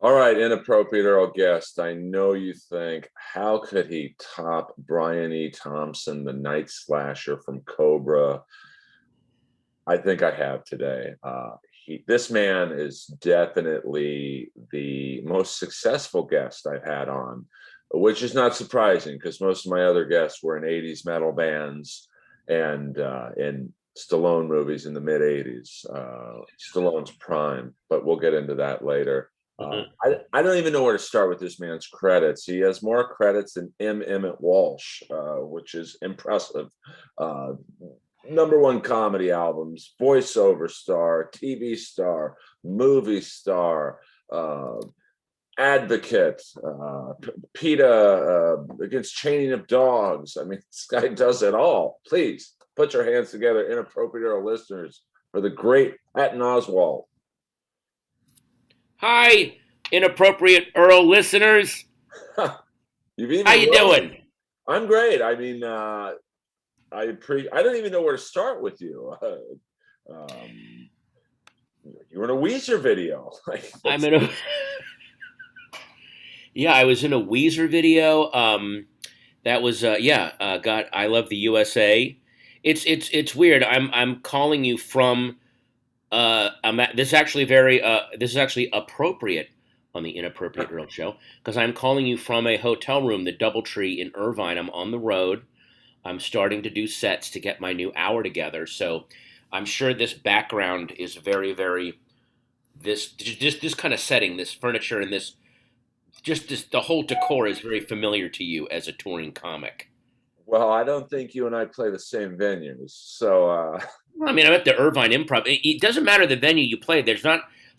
All right, inappropriate Earl guest. I know you think, how could he top Brian E. Thompson, the Night Slasher from Cobra? I think I have today. This man is definitely the most successful guest I've had on, which is not surprising because most of my other guests were in '80s metal bands and in Stallone movies in the mid '80s. Stallone's prime, but we'll get into that later. Mhm. I don't even know where to start with this man's credits. He has more credits than Emmett Walsh, which is impressive. Uh, Number one comedy albums, voiceover star, TV star, movie star, uh, advocate, PETA against chaining of dogs. I mean, this guy does it all. Please put your hands together, inappropriate Earl listeners, for the great Patton Oswalt. Hi, inappropriate Earl listeners. You've How even you wrote. doing? I'm great. I mean, I don't even know where to start with you. Um, you were in a Weezer video. Like I'm that's in a yeah. I was in a Weezer video. That was got I love the USA. It's weird. I'm calling you from. This is actually this is actually appropriate on the Inappropriate Earl show because I'm calling you from a hotel room, the DoubleTree in Irvine. I'm on the road. I'm starting to do sets to get my new hour together. So I'm sure this background is very this kind of setting, this furniture and this the whole decor is very familiar to you as a touring comic. well, I don't think you and I play the same venues. So Well, I mean, I'm at the Irvine Improv. It doesn't matter the venue you play. There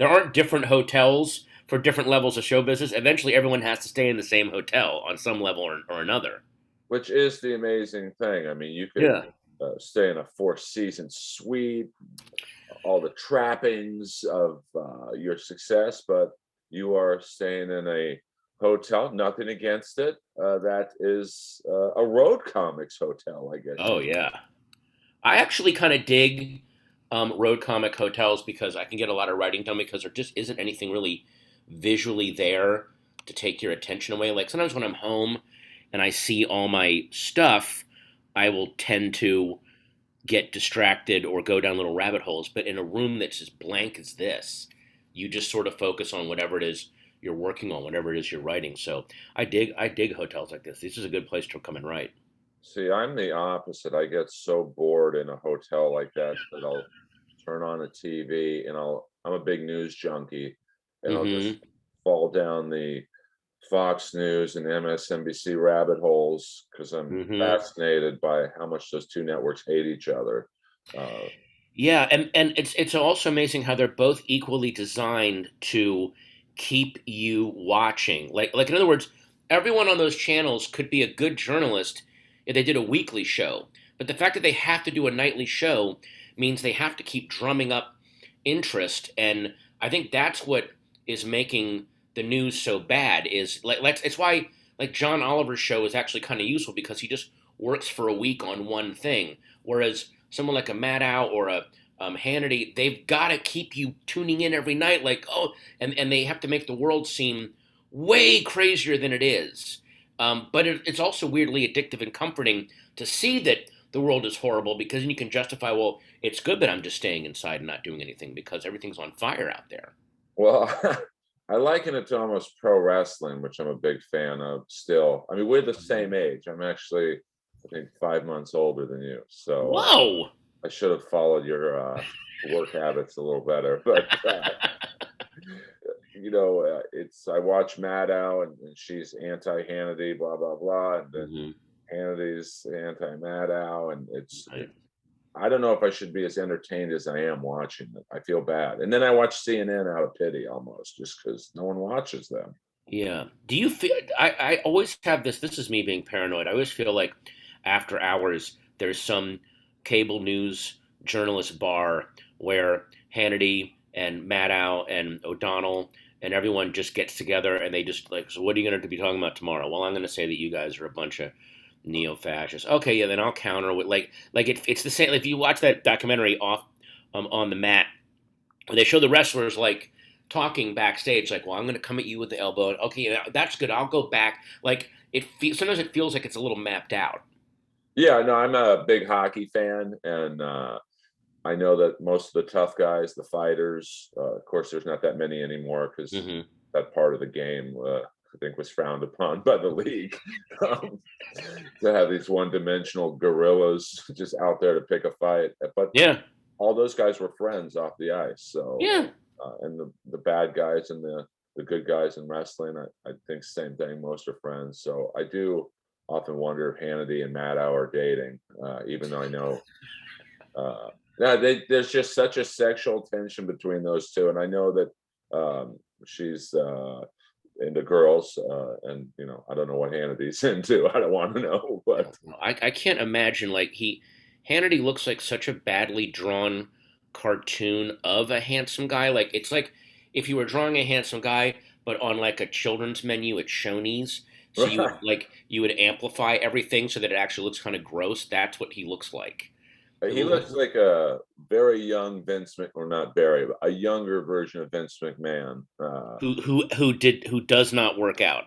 aren't different hotels for different levels of show business. Eventually, everyone has to stay in the same hotel on some level or another. which is the amazing thing. I mean, you could Yeah. stay in a four-season suite, all the trappings of your success, but you are staying in a hotel. Nothing against it. That is a road comics hotel, I guess. Oh yeah. I actually kind of dig road comic hotels because I can get a lot of writing done because there just isn't anything really visually there to take your attention away. Like sometimes when I'm home and I see all my stuff, I will tend to get distracted or go down little rabbit holes. But in a room that's as blank as this, you just sort of focus on whatever it is you're working on, whatever it is you're writing. So I dig hotels like this. This is a good place to come and write. See, I'm the opposite. I get so bored in a hotel like that that I'll turn on a TV and I'm a big news junkie and I'll just Mm-hmm. fall down the Fox News and MSNBC rabbit holes because I'm Mm-hmm. fascinated by how much those two networks hate each other. Uh, Yeah, and it's also amazing how they're both equally designed to keep you watching. Like in other words, everyone on those channels could be a good journalist if they did a weekly show. But the fact that they have to do a nightly show means they have to keep drumming up interest, and I think that's what is making the news so bad. Is it's why like John Oliver's show is actually kind of useful because he just works for a week on one thing, whereas someone like a Maddow or a Hannity, they've got to keep you tuning in every night. Like, oh, and they have to make the world seem way crazier than it is. But it's also weirdly addictive and comforting to see that the world is horrible because then you can justify, well, it's good that I'm just staying inside and not doing anything because everything's on fire out there. well, I liken it to almost pro wrestling, which I'm a big fan of still. I mean, we're the same age. I'm actually, I think, 5 months older than you. So Whoa! I should have followed your work habits a little better. But it's I watch Maddow and she's anti Hannity, blah blah blah, and then Hmm. Hannity's anti Maddow, and Right. I don't know if I should be as entertained as I am watching it. I feel bad, and then I watch CNN out of pity almost, just because no one watches them. Yeah. Do you feel? I always have this. This is me being paranoid. I always feel like after hours there's some cable news journalist bar where Hannity and Maddow and O'Donnell and everyone just gets together and they just like, so what are you going to be talking about tomorrow? Well, I'm going to say that you guys are a bunch of neo-fascists. Okay, yeah, then I'll counter with it's the same. If you watch that documentary off on the mat, they show the wrestlers like talking backstage, like, "Well, I'm going to come at you with the elbow. Okay, yeah, that's good. I'll go back." Like sometimes it feels like it's a little mapped out. Yeah, no, I'm a big hockey fan, and I know that most of the tough guys, the fighters, of course, there's not that many anymore because Hmm. that part of the game, I think, was frowned upon by the league. um, to have these one-dimensional gorillas just out there to pick a fight, but Yeah, all those guys were friends off the ice. So, yeah. and the bad guys and the good guys in wrestling, I think same thing. Most are friends. So I do often wonder if Hannity and Maddow are dating, even though I know yeah, there's just such a sexual tension between those two, and I know that she's into girls, and I don't know what Hannity's into. I don't want to know, I but don't know. I can't imagine like Hannity looks like such a badly drawn cartoon of a handsome guy. Like it's like if you were drawing a handsome guy, but on like a children's menu at Shoney's. So you would amplify everything so that it actually looks kind of gross. That's what he looks like. he looks like a very young Vince Mc, or not very, but a younger version of Vince McMahon. Who does not work out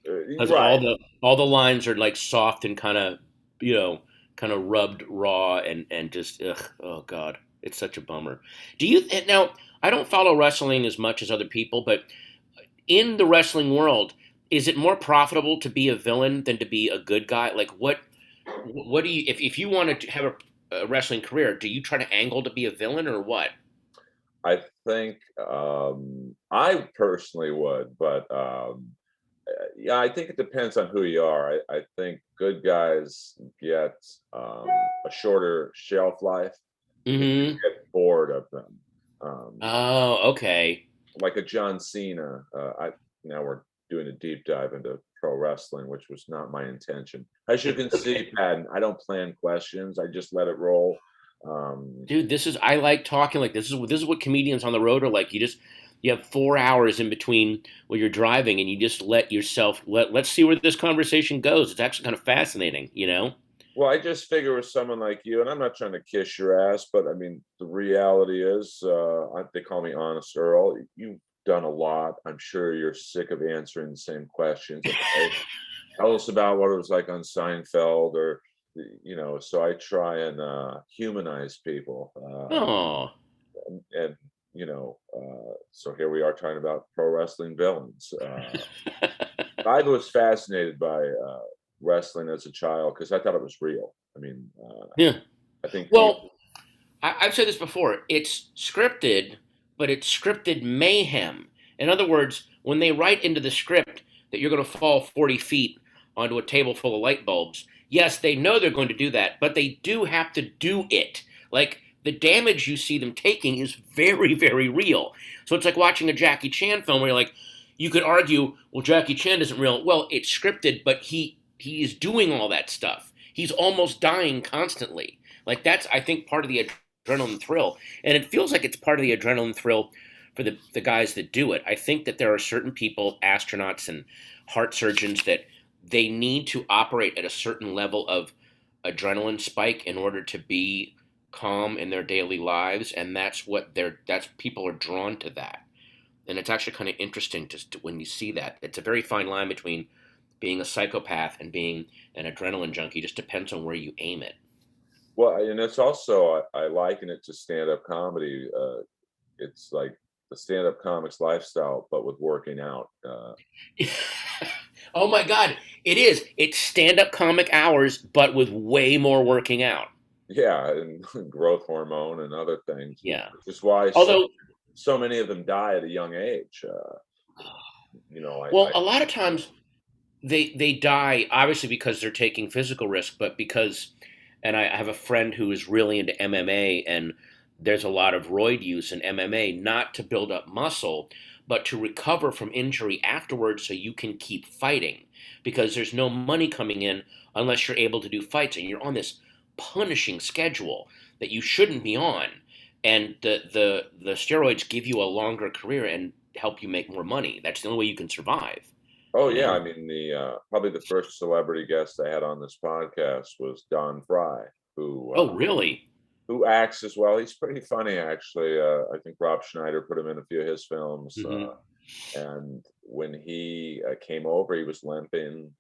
because Right. all the lines are like soft and kind of you know kind of rubbed raw and just ugh, oh god, it's such a bummer. Do you now? I don't follow wrestling as much as other people, but in the wrestling world, is it more profitable to be a villain than to be a good guy? Like what do you if you wanted to have a wrestling career, do you try to angle to be a villain or what? I think I personally would, but yeah, I think it depends on who you are. I think good guys get a shorter shelf life because Mm-hmm. you get bored of them. Um, Oh, okay. like a John Cena. Now we're doing a deep dive into pro wrestling, which was not my intention. As you can see, Patton, I don't plan questions. I just let it roll. Um, Dude, this is I like talking like this is what comedians on the road are like. You have 4 hours in between when you're driving and you just let yourself let's see where this conversation goes. It's actually kind of fascinating, you know? Well, I just figure with someone like you, and I'm not trying to kiss your ass, but I mean, the reality is, they call me Honest Earl. You've done a lot. I'm sure you're sick of answering the same questions. Okay, tell us about what it was like on Seinfeld, or So I try and humanize people, Oh. and so here we are talking about pro wrestling villains. I was fascinated by wrestling as a child because I thought it was real. I mean, Yeah. I think people. Well, I've said this before. It's scripted, but it's scripted mayhem. In other words, when they write into the script that you're going to fall 40 feet onto a table full of light bulbs, yes, they know they're going to do that, but they do have to do it. Like the damage you see them taking is very, very real. So it's like watching a Jackie Chan film where you're like, you could argue, well, Jackie Chan isn't real. Well, it's scripted, but he is doing all that stuff. He's almost dying constantly. Like that's I think part of the adrenaline thrill. And it feels like it's part of the adrenaline thrill for the guys that do it. I think that there are certain people, astronauts and heart surgeons, that they need to operate at a certain level of adrenaline spike in order to be calm in their daily lives. And that's people are drawn to that. And it's actually kind of interesting when you see that. It's a very fine line between being a psychopath and being an adrenaline junkie. It just depends on where you aim it. Well, and it's also I liken it to stand-up comedy. It's like the stand-up comics lifestyle, but with working out. Oh my god, it is. It's stand-up comic hours, but with way more working out. Yeah, and growth hormone and other things, Yeah. which is why Although, so many of them die at a young age. well, I a lot of times they die obviously because they're taking physical risk, but because, and I have a friend who is really into MMA, and there's a lot of roid use in MMA, not to build up muscle, but to recover from injury afterwards so you can keep fighting. Because there's no money coming in unless you're able to do fights, and you're on this punishing schedule that you shouldn't be on. And the steroids give you a longer career and help you make more money. That's the only way you can survive, Oh you yeah, know? I mean the probably the first celebrity guest I had on this podcast was Don Fry, who Oh, really? who acts as well. He's pretty funny, actually. I think Rob Schneider put him in a few of his films. Hmm. And when he came over, he was limping,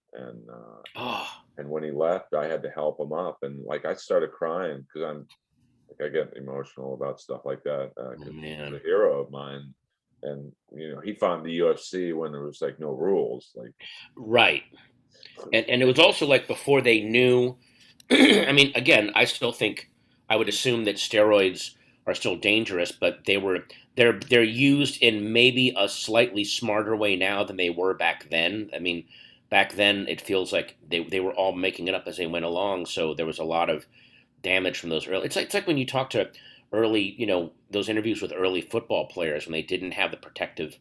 Oh and when he left, I had to help him up, and like I started crying because I'm like I get emotional about stuff like that because he's man, a hero of mine, and he found the UFC when there was like no rules, like right. And it was also like before they knew. I mean, again, I still think I would assume that steroids are still dangerous, but they're used in maybe a slightly smarter way now than they were back then. I mean, back then it feels like they were all making it up as they went along, so there was a lot of damage from those early. It's like when you talk to early, those interviews with early football players when they didn't have the protective.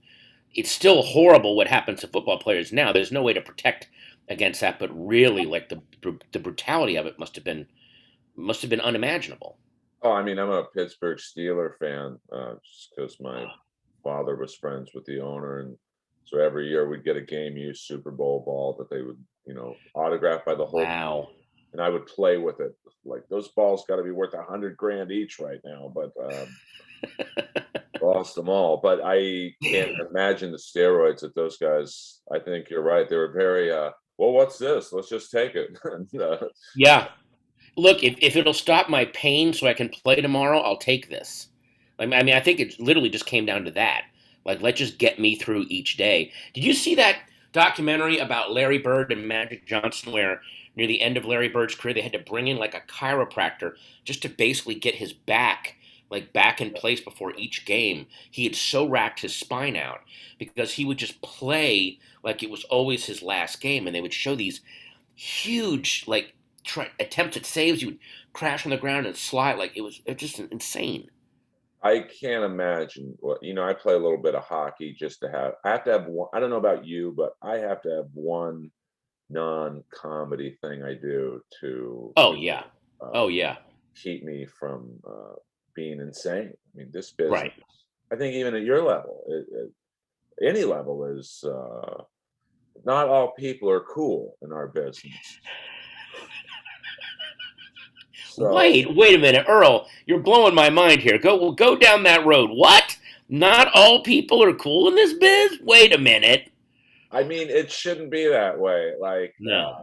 It's still horrible what happens to football players now. There's no way to protect against that, but really, like the brutality of it must have been unimaginable. oh, I mean, I'm a Pittsburgh Steeler fan, just because my father was friends with the owner, and so every year we'd get a game used Super Bowl ball that they would, autograph by the whole, Wow. and I would play with it. Like those balls got to be worth 100 grand each right now, but lost them all. But I can't imagine the steroids that those guys. I think you're right. They were very. Well, what's this? Let's just take it. And, Yeah. Look, if it'll stop my pain so I can play tomorrow, I'll take this. I think it literally just came down to that. Like, let's just get me through each day. Did you see that documentary about Larry Bird and Magic Johnson, where near the end of Larry Bird's career, they had to bring in like a chiropractor just to basically get his back, like back in place before each game. He had so racked his spine out because he would just play like it was always his last game, and they would show these huge like attempts at saves. You would crash on the ground and slide like it was just insane. I can't imagine what I play a little bit of hockey just to have. I have to have one. I don't know about you, but I have to have one non-comedy thing I do to Oh yeah, uh, oh yeah, keep me from being insane. I mean, this business. right. I think even at your level, any level is not all people are cool in our business. So Wait a minute, Earl, you're blowing my mind here. Go down that road. What? Not all people are cool in this biz? Wait a minute. I mean, it shouldn't be that way. Like No.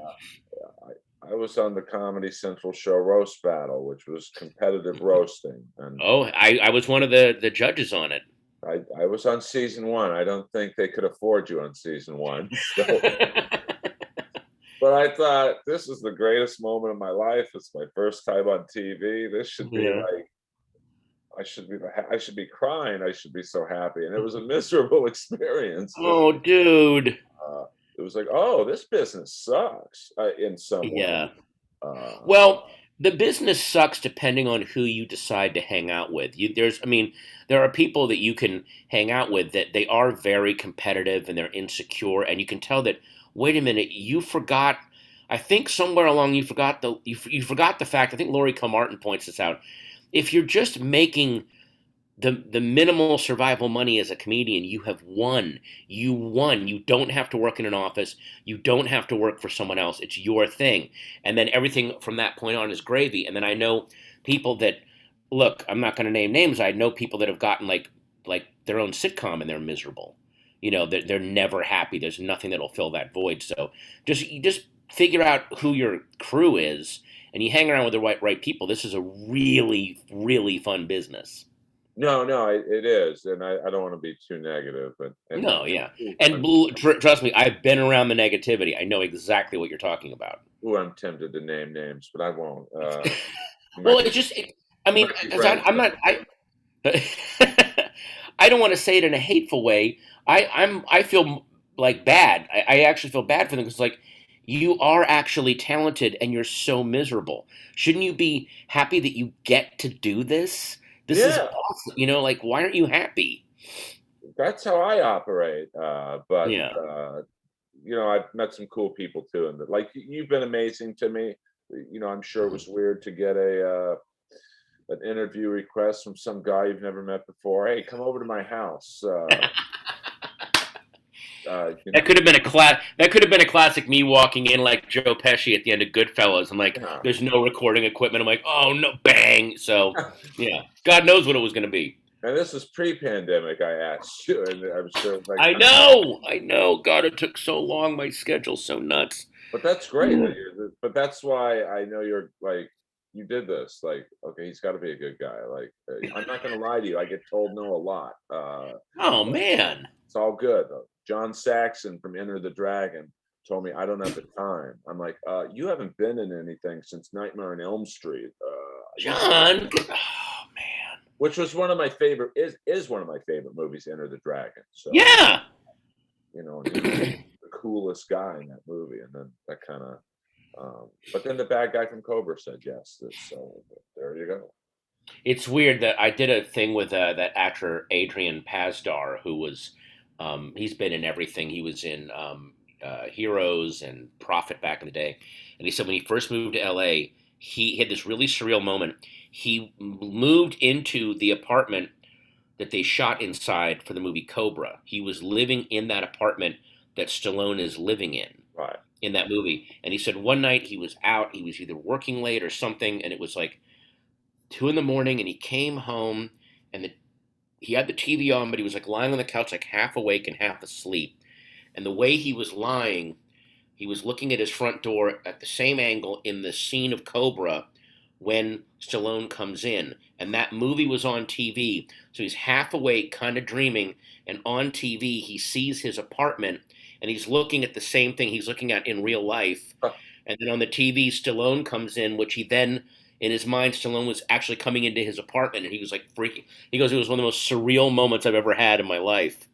I was on the Comedy Central show Roast Battle, which was competitive roasting, and Oh, I was one of the judges on it. I was on season one. I don't think they could afford you on season one. So, but I thought this is the greatest moment of my life. It's my first time on TV. This should be Yeah. like I should be crying. I should be so happy. And it was a miserable experience. Oh, dude. Uh, it was like, oh, this business sucks in some way. Yeah. Uh, Well, the business sucks depending on who you decide to hang out with. I mean, there are people that you can hang out with that they are very competitive and they're insecure, and you can tell that. Wait a minute, you forgot. I think somewhere along you forgot the fact. I think Laurie Kilmartin points this out. If you're just making the minimal survival money as a comedian, you have won. You won. You don't have to work in an office. You don't have to work for someone else. It's your thing. And then everything from that point on is gravy. And then I know people that look, I'm not going to name names. I know people that have gotten like their own sitcom and they're miserable. They're never happy. There's nothing that'll fill that void. So you just figure out who your crew is and you hang around with the right people. This is a really, really fun business. no, no, it is, and I don't want to be too negative, but and No, yeah. And trust me, I've been around the negativity. I know exactly what you're talking about. ooh, I'm tempted to name names, but I won't. You Well, might be I you mean, might be 'cause friends I'm with not, them. I don't want to say it in a hateful way. I feel like bad. I actually feel bad for them because like you are actually talented and you're so miserable. Shouldn't you be happy that you get to do this? This is Yeah, awesome. Like why aren't you happy? that's how I operate. But Yeah. I've met some cool people too, and like you've been amazing to me. I'm sure it was weird to get a an interview request from some guy you've never met before. Hey, come over to my house. You That know, could have been that could have been a classic me walking in like Joe Pesci at the end of Goodfellas. I'm like, yeah. there's no recording equipment. I'm like, oh no, bang. So yeah, God knows what it was going to be. And this is pre-pandemic. I asked you, and I'm sure like, I know. God, it took so long. My schedule's so nuts. but that's great. But that's why I know you're like you did this. Like, okay, he's got to be a good guy. Like, I'm not going to lie to you. I get told no a lot. Oh man. It's all good. John Saxon from Enter the Dragon told me I don't have the time. I'm like, you haven't been in anything since Nightmare on Elm Street. John. Oh man. Which was one of my favorite is one of my favorite movies, Enter the Dragon. So Yeah. and he was the coolest guy in that movie, and then that kind of. But then the bad guy from Cobra said yes. So there you go. It's weird that I did a thing with that actor Adrian Pasdar, who was he's been in everything. He was in Heroes and Prophet back in the day, and he said when he first moved to L.A., he had this really surreal moment. He moved into the apartment that they shot inside for the movie Cobra. He was living in that apartment that Stallone is living Right. in that movie, and he said one night he was out. He was either working late or something, and it was like 2 in the morning, and he came home, and he had the TV on, but he was like lying on the couch, like half awake and half asleep. And the way he was lying, he was looking at his front door at the same angle in the scene of Cobra when Stallone comes in. And that movie was on TV. So he's half awake, kind of dreaming, and on TV he sees his apartment and he's looking at the same thing he's looking at in real life. And then on the TV, Stallone comes in, which he then, in his mind, Stallone was actually coming into his apartment, and he was like freaking. He goes, it was one of the most surreal moments I've ever had in my life,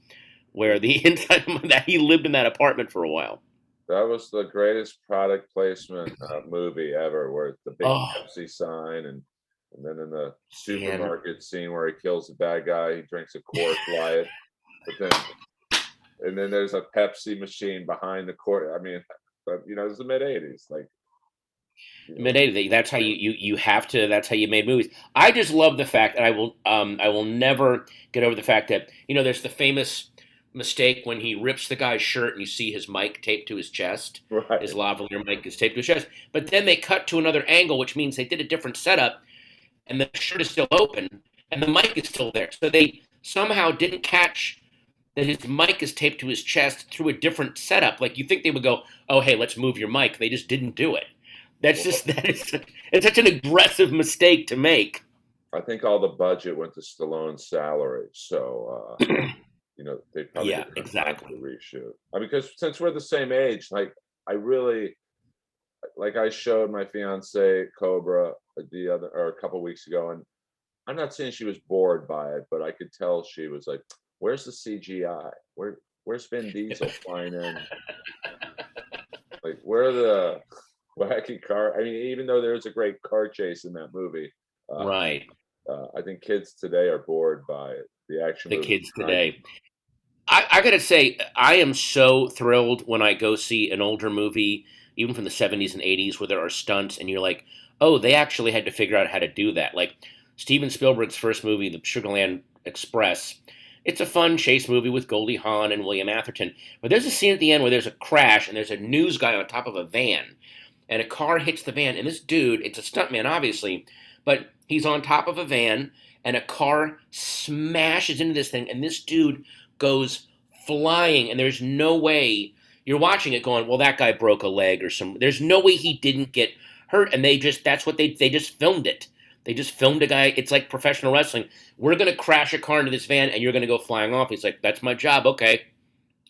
where the inside that he lived in that apartment for a while. That was the greatest product placement movie ever, where the big Oh Pepsi sign, and then in the man, supermarket scene where he kills the bad guy, he drinks a Coors Light, but then and then there's a Pepsi machine behind the court. I mean, but it was the mid '80s, like you know, mid '80s. That's how you have to. That's how you made movies. I just love the fact, and I will never get over the fact that there's the famous mistake when he rips the guy's shirt and you see his mic taped to his chest. His right. lavalier mic is taped to his chest. But then they cut to another angle, which means they did a different setup, and the shirt is still open, and the mic is still there. So they somehow didn't catch that his mic is taped to his chest through a different setup. Like you think they would go, "Oh, hey, let's move your mic." They just didn't do it. That's just Well, that is it's such an aggressive mistake to make. I think all the budget went to Stallone's salary, so they probably Yeah, didn't have time for exactly. the reshoot. I mean, because since we're the same age, like I really like I showed my fiance Cobra the other or a couple weeks ago, and I'm not saying she was bored by it, but I could tell she was like, "Where's the CGI? Where's Vin Diesel flying in? Like, where are the wacky car?" I mean, even though there's a great car chase in that movie, uh, Right. I think kids today are bored by it. The action The movies kids are not. today. I gotta say, I am so thrilled when I go see an older movie, even from the 70s and 80s, where there are stunts, and you're like, oh, they actually had to figure out how to do that. Like Steven Spielberg's first movie, The Sugarland Express. It's a fun chase movie with Goldie Hawn and William Atherton. But there's a scene at the end where there's a crash and there's a news guy on top of a van, and a car hits the van, and this dude, it's a stuntman, obviously, but he's on top of a van, and a car smashes into this thing, and this dude goes flying, and there's no way you're watching it going, well, that guy broke a leg or some. There's no way he didn't get hurt, and that's what they just filmed it. They just filmed a guy. It's like professional wrestling. We're gonna crash a car into this van, and you're gonna go flying off. He's like, that's my job, okay.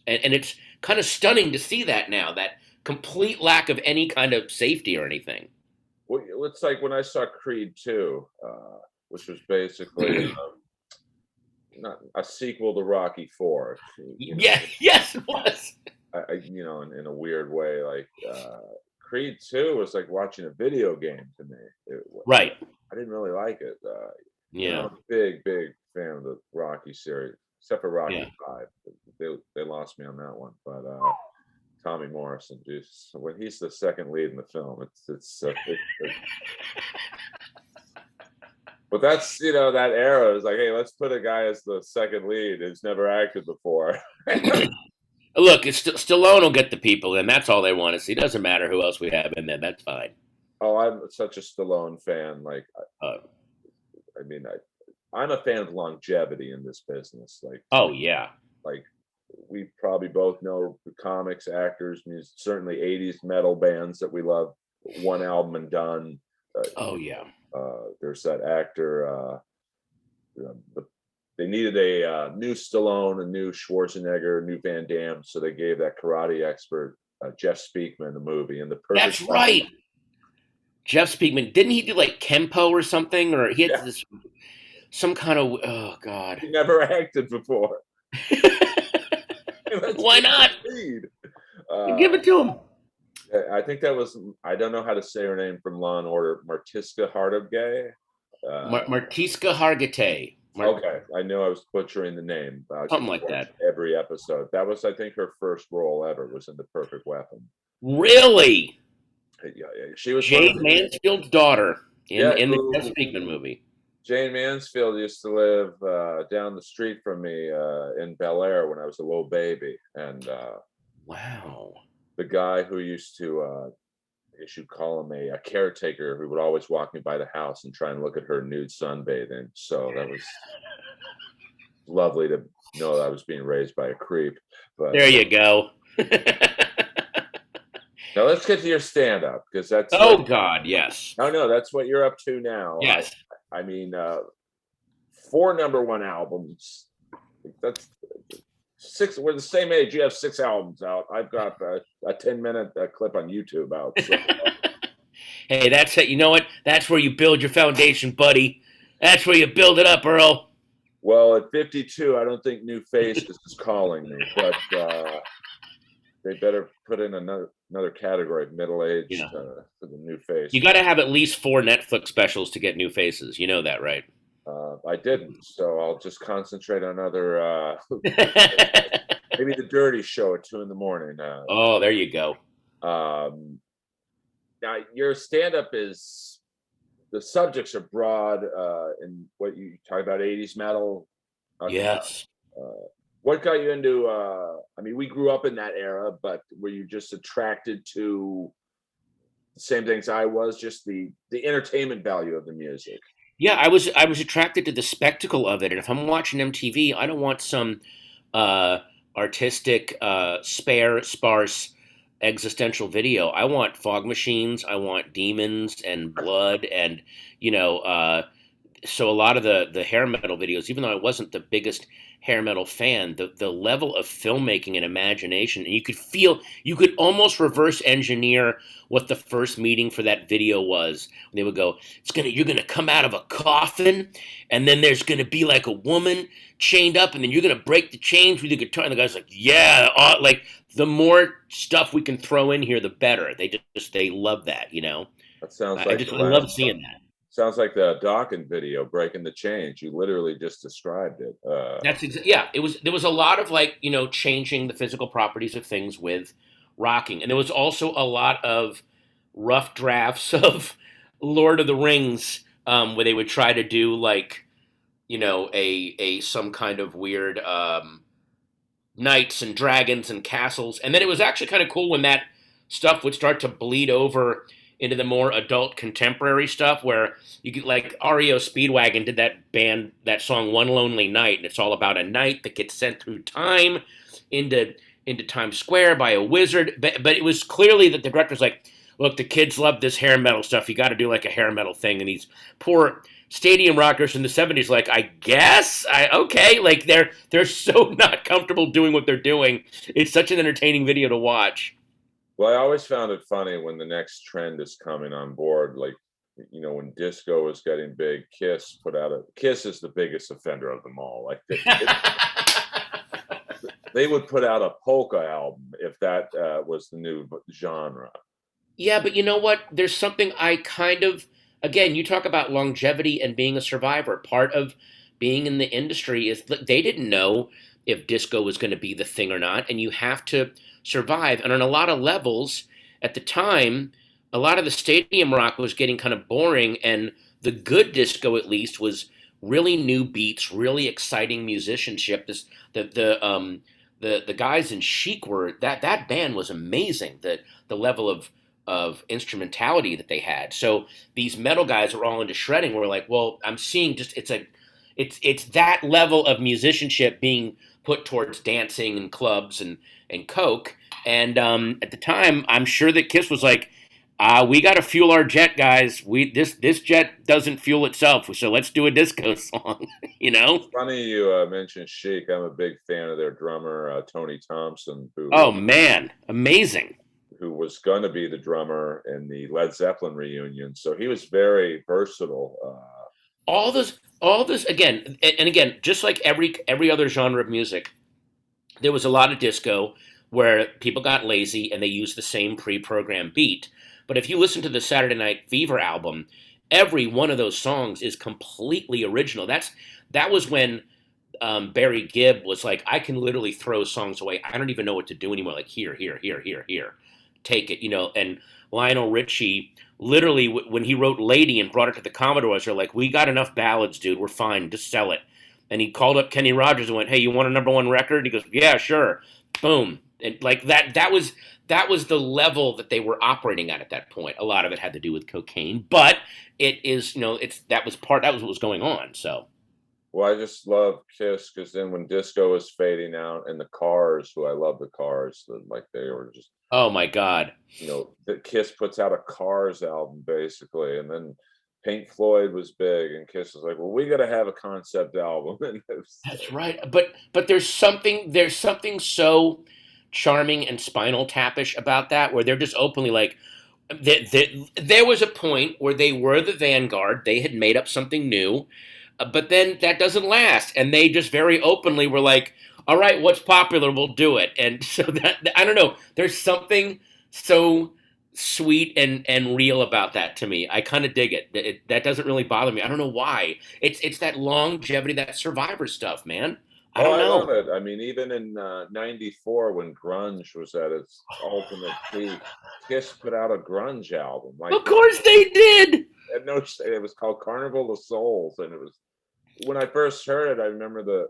And it's kind of stunning to see that now. That complete lack of any kind of safety or anything. Well, it's like when I saw Creed 2, which was basically not a sequel to Rocky 4. Yeah, yes, it was. In a weird way, like Creed 2 was like watching a video game to me. Right. I didn't really like it. I'm Yeah. a big fan of the Rocky series, except for Rocky Yeah. 5. They lost me on that one, but Tommy Morrison, just when he's the second lead in the film, but that's that era is like, hey, let's put a guy as the second lead who's never acted before. Look, it's Stallone will get the people in. That's all they want to see. Doesn't matter who else we have in there. That's fine. Oh, I'm such a Stallone fan. Like, Uh, I mean, I'm a fan of longevity in this business. Like, oh yeah. like we probably both know the comics, actors, music, certainly '80s metal bands that we love. One album and done. Oh yeah. There's that actor. The, they needed a new Stallone, a new Schwarzenegger, a new Van Damme, so they gave that karate expert Jeff Speakman the movie and the perfect That's time. right. Jeff Speakman. Didn't he do like Kempo or something? Or he had Yeah, this some kind of oh god. he never acted before. Let's Why give him not? a lead. Give it to him. I think that was, I don't know how to say her name from Law and Order, Martiska Hartogay. Martiska Hargitay. Okay, I knew I was butchering the name. Something like that. Every episode. That was, I think, her first role ever was in The Perfect Weapon. Really? Yeah, yeah. She was one of Jade the, Mansfield's daughter yeah, in the Jeff who Speakman movie. Jane Mansfield used to live down the street from me in Bel Air when I was a little baby, and Wow. the guy who used to I guess you'd call him a caretaker who would always walk me by the house and try and look at her nude sunbathing. So that was lovely to know that I was being raised by a creep. But There you go. now let's get to your stand up because that's Oh what, God, yes. oh no, that's what you're up to now. Yes. I mean, four number one albums. That's six. We're the same age. You have six albums out. I've got a 10-minute clip on YouTube out. So. Hey, that's it. You know what? That's where you build your foundation, buddy. That's where you build it up, Earl. Well, at 52, I don't think New Faces is calling me, but they better put in another category, middle aged, Yeah. for the New Face. You got to have at least 4 Netflix specials to get new faces. You know that, right? I didn't, so I'll just concentrate on other. Maybe the Dirty Show at 2 in the morning. Oh, there you go. Now your stand-up is, the subjects are broad, and what you talk about, '80s metal. Yes. What got you into? I mean, we grew up in that era, but were you just attracted to the same things I was? Just the entertainment value of the music. Yeah, I was attracted to the spectacle of it, and if I'm watching MTV, I don't want some uh, artistic, sparse, existential video. I want fog machines. I want demons and blood, and you know, so a lot of the hair metal videos, even though I wasn't the biggest hair metal fan, the level of filmmaking and imagination, and you could almost reverse engineer what the first meeting for that video was. They would go, you're gonna come out of a coffin, and then there's gonna be like a woman chained up, and then you're gonna break the chains with your guitar. And the guy's like, yeah, like the more stuff we can throw in here, the better. They love that, you know. That sounds I like just the I love last. seeing that. Sounds like the Dawkins video, breaking the chains. You literally just described it. Yeah. There was a lot of like changing the physical properties of things with rocking, and there was also a lot of rough drafts of Lord of the Rings, where they would try to do like a some kind of weird knights and dragons and castles, and then it was actually kind of cool when that stuff would start to bleed over into the more adult contemporary stuff where you get like REO Speedwagon did that song One Lonely Night, and it's all about a knight that gets sent through time into Times Square by a wizard, but it was clearly that the director's like, look, the kids love this hair metal stuff, you got to do like a hair metal thing, and these poor stadium rockers in the 70s like, I guess okay, like they're so not comfortable doing what they're doing. It's such an entertaining video to watch. Well, I always found it funny when the next trend is coming on board, like when disco was getting big. Kiss is the biggest offender of them all. Like they would put out a polka album if that was the new genre. Yeah, but you know what? There's something I kind of, again, you talk about longevity and being a survivor. Part of being in the industry is that they didn't know if disco was going to be the thing or not, and you have to survive. And on a lot of levels, at the time, a lot of the stadium rock was getting kind of boring, and the good disco, at least, was really new beats, really exciting musicianship. the guys in Chic were that band was amazing. The level of instrumentality that they had. So these metal guys were all into shredding. We're like, well, I'm seeing just it's that level of musicianship being put towards dancing and clubs and coke. And at the time, I'm sure that Kiss was like, we got to fuel our jet, guys. This jet doesn't fuel itself, so let's do a disco song. You know? Funny you mentioned Chic. I'm a big fan of their drummer Tony Thompson, Oh man, amazing! who was going to be the drummer in the Led Zeppelin reunion. So he was very versatile. All this again, and again, just like every other genre of music, there was a lot of disco where people got lazy and they used the same pre-programmed beat. But if you listen to the Saturday Night Fever album, every one of those songs is completely original. That was when Barry Gibb was like, I can literally throw songs away. I don't even know what to do anymore. Like here, take it, And Lionel Richie, literally, when he wrote Lady and brought it to the Commodores, they're like, we got enough ballads, dude. We're fine. Just sell it. And he called up Kenny Rogers and went, "Hey, you want a number one record?" He goes, "Yeah, sure." Boom. And like that was the level that they were operating at that point. A lot of it had to do with cocaine, but it is, that was what was going on. So Well, I just love Kiss because then when disco was fading out and the Cars, who I love the Cars, like they were just, oh my God. the Kiss puts out a Cars album basically, and then Pink Floyd was big, and Kiss was like, well, we got to have a concept album, and it was That's right. But there's something so charming and spinal tapish about that where they're just openly like there was a point where they were the vanguard. They had made up something new, but then that doesn't last, and they just very openly were like, "All right, what's popular? We'll do it." And so that I don't know. There's something so sweet and real about that to me. I kind of dig it. That doesn't really bother me. I don't know why. It's that longevity, that survivor stuff, man. I oh, don't I love know. it. I mean, even in '94 when grunge was at its ultimate peak, Kiss put out a grunge album. Like, Of course they did. and no, it was called Carnival of Souls, and it was when I first heard it. I remember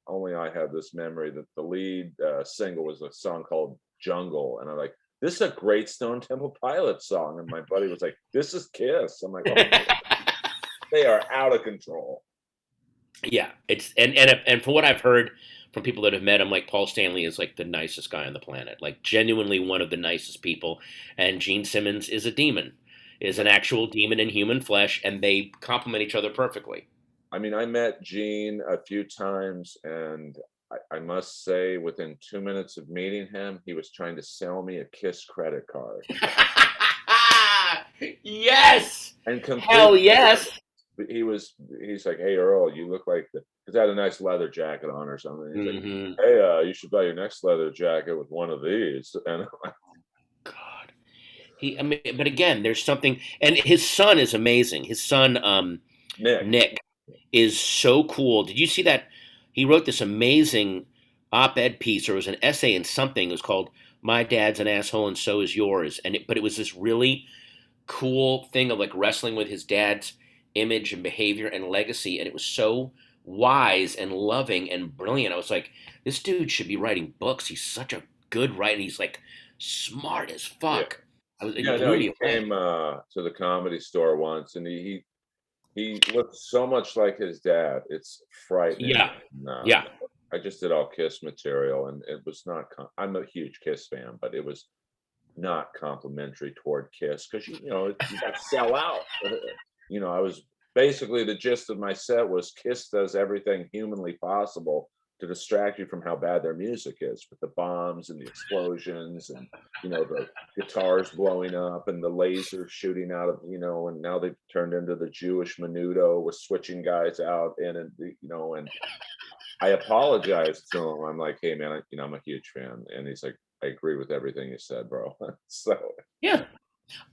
only I have this memory that the lead single was a song called Jungle, and I'm like, this is a great Stone Temple Pilots song, and my buddy was like, this is Kiss. I'm like, oh, they are out of control. Yeah, it's and from what I've heard from people that have met him, like Paul Stanley is like the nicest guy on the planet, like genuinely one of the nicest people. And Gene Simmons is a demon, is an actual demon in human flesh, and they complement each other perfectly. I mean, I met Gene a few times, and I must say, within 2 minutes of meeting him, he was trying to sell me a Kiss credit card, Yes, and hell completely. yes. He's like, hey Earl, you look like the because I had a nice leather jacket on or something. He's like, Hmm. hey, you should buy your next leather jacket with one of these. And I'm like, God, I mean, but again, there's something, and his son is amazing. His son, Nick, Nick, is so cool. Did you see that? He wrote this amazing op-ed piece, or it was an essay in something. It was called "My Dad's an Asshole and So Is Yours," but it was this really cool thing of like wrestling with his dad's image and behavior and legacy, and it was so wise and loving and brilliant. I was like, this dude should be writing books. He's such a good writer. He's like smart as yeah, fuck. yeah, It no, blew he me away. came to the Comedy Store once, and he looked so much like his dad. It's frightening. Yeah, No, yeah. I just did all Kiss material, and it was not. I'm a huge Kiss fan, but it was not complimentary toward Kiss because you got to sell out. I was basically the gist of my set was Kiss does everything humanly possible to distract you from how bad their music is, with the bombs and the explosions and the guitars blowing up and the lasers shooting out of and now they've turned into the Jewish menudo with switching guys out and I apologized to him. I'm like, hey man, I'm a huge fan, and he's like, I agree with everything you said, bro. So Yeah.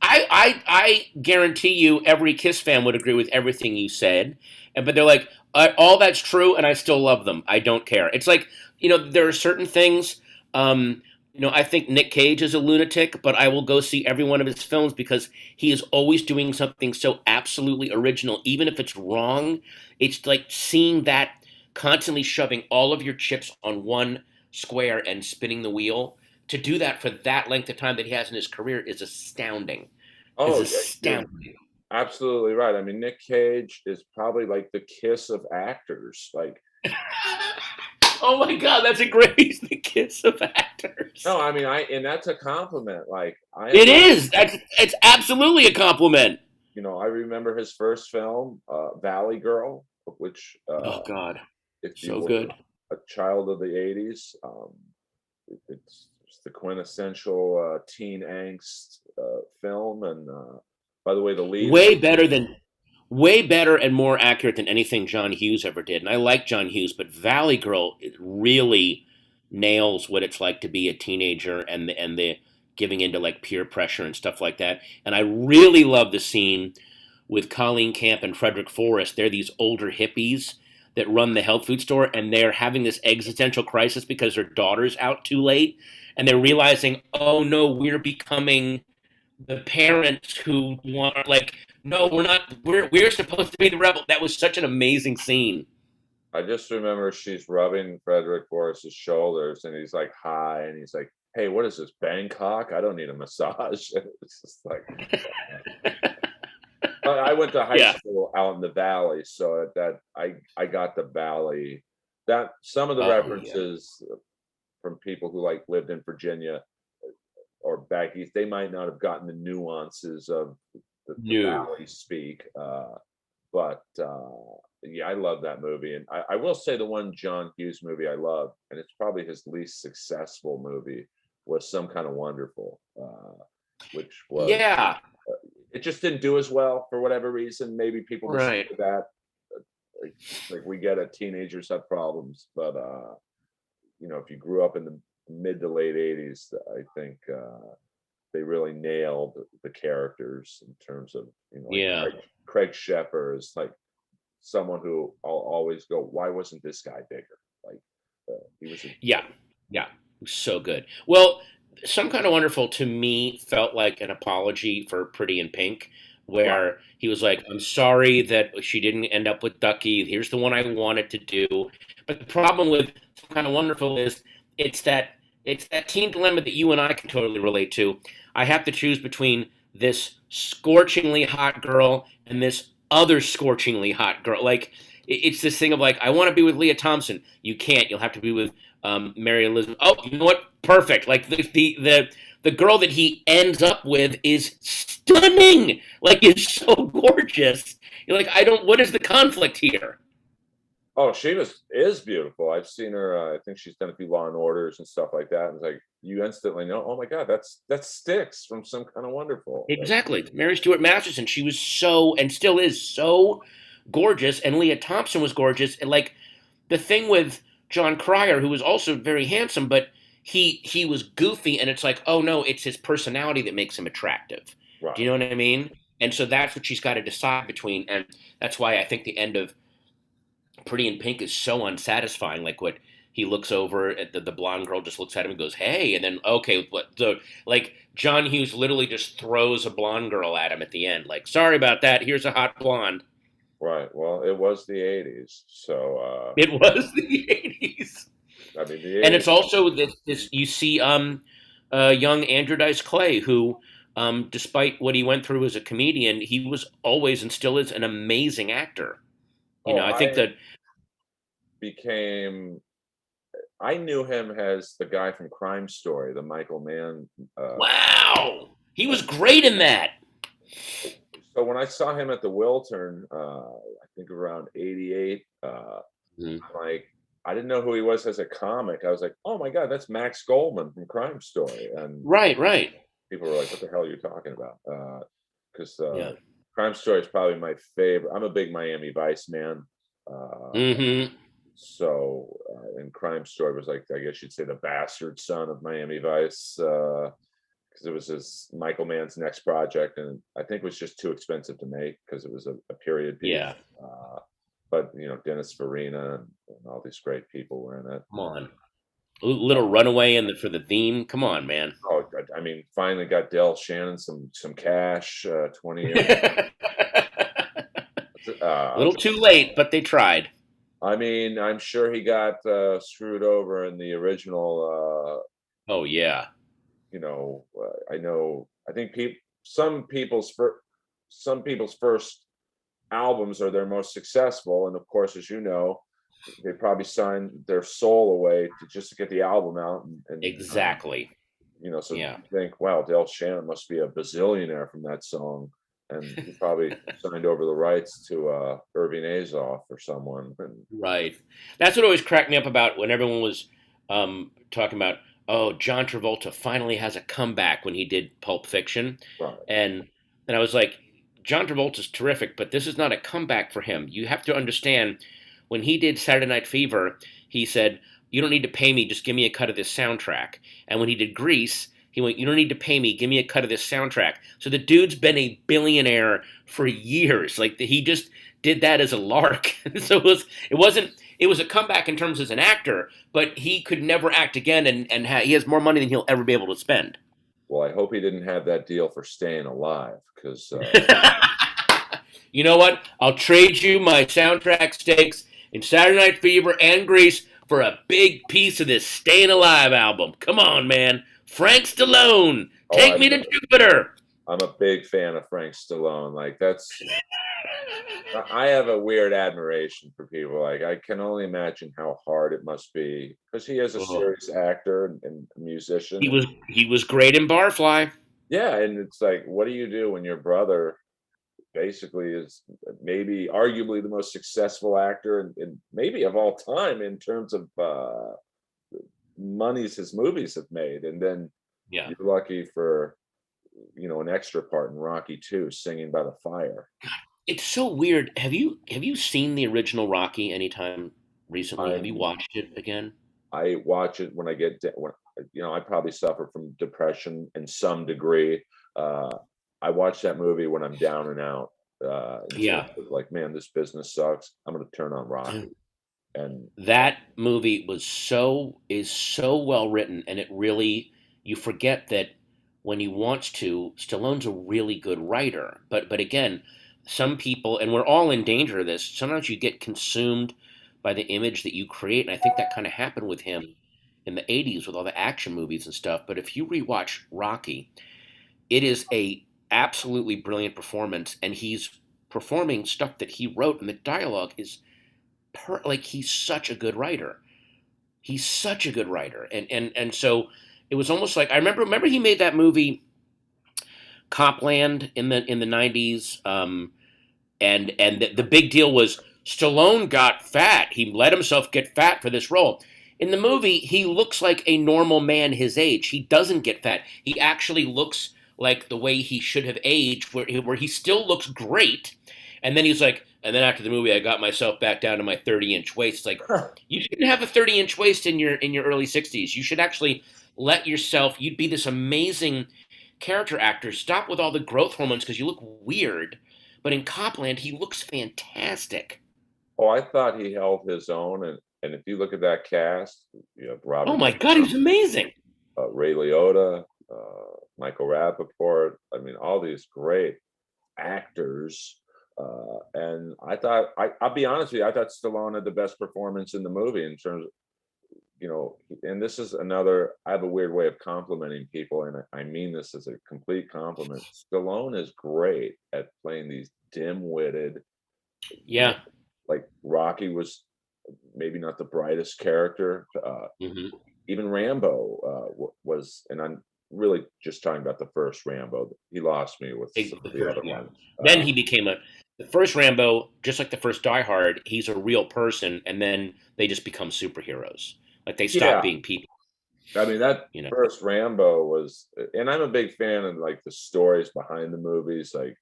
I guarantee you every Kiss fan would agree with everything you said. But they're like, all that's true, and I still love them. I don't care. It's like, there are certain things, I think Nick Cage is a lunatic, but I will go see every one of his films because he is always doing something so absolutely original. Even if it's wrong, it's like seeing that constantly shoving all of your chips on one square and spinning the wheel. To do that for that length of time that he has in his career is astounding. Is Oh, yeah, you're astounding. absolutely right. I mean, Nick Cage is probably like the Kiss of actors. Like, Oh my God, that's a great the kiss of actors. no, I mean, and that's a compliment. Like, It is. That's it's absolutely a compliment. I remember his first film, Valley Girl, which, Oh God, if you so were good. a child of the '80s, it's the quintessential teen angst film. And by the way, the lead in Way better than, way better and more accurate than anything John Hughes ever did. And I like John Hughes, but Valley Girl it really nails what it's like to be a teenager and the giving into like peer pressure and stuff like that. And I really love the scene with Colleen Camp and Frederick Forrest. They're these older hippies that run the health food store, and they're having this existential crisis because their daughter's out too late, and they're realizing, oh no, we're becoming the parents who want like, no, we're not. We're supposed to be the rebel. That was such an amazing scene. I just remember she's rubbing Frederick Forrest's shoulders, and he's like, "Hi," and he's like, "Hey, what is this, Bangkok? I don't need a massage." It's just like, I went to high Yeah. school out in the valley, so that I got the valley. That some of the Oh yeah. references from people who like lived in Virginia or back east, they might not have gotten the nuances of the No. valley speak. But yeah, I love that movie, and I will say the one John Hughes movie I love, and it's probably his least successful movie, was Some Kind of Wonderful, which was Yeah. it just didn't do as well for whatever reason. Maybe people listening Right. to that, like we get it, teenagers have problems, but if you grew up in the mid to late '80s, I think they really nailed the characters in terms of like Yeah. Craig Sheffer is like someone who I'll always go, why wasn't this guy bigger? Like he was a Yeah. Yeah. So good. Well, Some Kind of Wonderful to me felt like an apology for Pretty in Pink, right. where he was like, I'm sorry that she didn't end up with Ducky. Here's the one I wanted to do. But the problem with Some Kind of Wonderful is it's that it's that teen dilemma that you and I can totally relate to. I have to choose between this scorchingly hot girl and this other scorchingly hot girl. Like it's this thing of like, I want to be with Leah Thompson. You can't. You'll have to be with Mary Elizabeth. Oh, you know what? Perfect. Like the girl that he ends up with is stunning. Like is so gorgeous. You're like, I don't. What is the conflict here? Oh, she is beautiful. I've seen her. I think she's done a few Law and Orders and stuff like that. And it's like you instantly know, oh my God, that's Sticks from Some Kind of Wonderful. Like, Exactly. Mary Stuart Masterson. She was so and still is so gorgeous, and Leah Thompson was gorgeous. And like the thing with John Cryer, who was also very handsome, but he was goofy, and it's like, oh no, it's his personality that makes him attractive. Do right. you know what I mean? And so that's what she's got to decide between, and that's why I think the end of Pretty in Pink is so unsatisfying. Like what he looks over at the blonde girl, just looks at him and goes, "Hey," and then okay, what the like John Hughes literally just throws a blonde girl at him at the end, like, "Sorry about that. Here's a hot blonde." Right. Well, it was the '80s. So It was the '80s. I mean the And '80s. it's also this you see young Andrew Dice Clay who despite what he went through as a comedian, he was always and still is an amazing actor. Oh, I think that became I knew him as the guy from Crime Story, the Michael Mann. wow, he was great in that. So when I saw him at the Wiltern, I think around '88, Mhm. like I didn't know who he was as a comic. I was like, oh my God, that's Max Goldman from Crime Story. And Right, right. people were like, what the hell are you talking about? Because Yeah. Crime Story is probably my favorite. I'm a big Miami Vice man. Uh, Mm-hmm. so and Crime Story was like, I guess you'd say the bastard son of Miami Vice. Because it was his Michael Mann's next project, and I think it was just too expensive to make because it was a period piece. Yeah. But Dennis Farina and all these great people were in it. Come on. Little Runaway for the theme. Come on, man. Oh, I mean, finally got Del Shannon some cash 20 years. A Uh, little too late, but they tried. I mean, I'm sure he got screwed over in the original. Oh yeah, I know. I think some people's first albums are their most successful, and of course, as you know, they probably signed their soul away to just to get the album out, and exactly. so Yeah, you think, wow, Del Shannon must be a bazillionaire from that song, and he probably signed over the rights to Irving Azoff or someone, and right. That's what always cracked me up about when everyone was talking about, oh, John Travolta finally has a comeback when he did Pulp Fiction, right. and I was like, John Travolta's terrific, but this is not a comeback for him. You have to understand, when he did Saturday Night Fever, he said, "You don't need to pay me, just give me a cut of this soundtrack." And when he did Grease, he went, "You don't need to pay me, give me a cut of this soundtrack." So the dude's been a billionaire for years. Like he just did that as a lark. So it was a comeback in terms as an actor, but he could never act again, and he has more money than he'll ever be able to spend. Well, I hope he didn't have that deal for Staying Alive, because You know what? I'll trade you my soundtrack stakes in Saturday Night Fever and Grease for a big piece of this Staying Alive album. Come on, man. Frank Stallone, oh, take me to Jupiter. I'm a big fan of Frank Stallone. Like I have a weird admiration for people. Like I can only imagine how hard it must be because he is a Oh, serious actor and musician. And he was great in Barfly. yeah, and it's like, what do you do when your brother basically is maybe arguably the most successful actor and maybe of all time in terms of monies his movies have made, and then Yeah. you're lucky for an extra part in Rocky 2, singing by the fire. It's so weird. Have you seen the original Rocky anytime recently? Have you I'm watched it again? I watch it when I get when I probably suffer from depression in some degree. Uh, I watch that movie when I'm down and out. In terms Yeah. of like, man, this business sucks. I'm going to turn on Rocky, and That movie is so well written, and it really, you forget that when he wants to, Stallone's a really good writer. But again, some people, and we're all in danger of this, sometimes you get consumed by the image that you create, and I think that kind of happened with him in the 80s with all the action movies and stuff. But if you rewatch Rocky, it is a absolutely brilliant performance, and he's performing stuff that he wrote, and the dialogue is like he's such a good writer. He's such a good writer, and so it was almost like I remember he made that movie Copland in the 90s, and the big deal was Stallone got fat. He let himself get fat for this role. In the movie, he looks like a normal man his age. He doesn't get fat. He actually looks like the way he should have aged, where he still looks great. And then he's like, and then after the movie, I got myself back down to my 30-inch waist. It's like, you shouldn't have a 30-inch waist in your early 60s. You should actually let yourself. You'd be this amazing character actor. Stop with all the growth hormones because you look weird. But in Copland, he looks fantastic. oh, I thought he held his own, and if you look at that cast, Oh Robert De my God, Niro, he's amazing. Ray Liotta, Michael Rappaport. I mean, all these great actors. And I'll be honest with you, I thought Stallone had the best performance in the movie in terms of, and this is another, I have a weird way of complimenting people, and I mean this as a complete compliment. Stallone is great at playing these dim-witted, you know, Yeah. like Rocky was maybe not the brightest character. Hmm. Even Rambo was, and I'm really just talking about the first Rambo. He lost me with some of The the first, other yeah. ones. Then he became the first Rambo, just like the first Die Hard. He's a real person, and then they just become superheroes. Like they stop Yeah, being people. I mean, that You know. first Rambo was, and I'm a big fan of like the stories behind the movies. Like,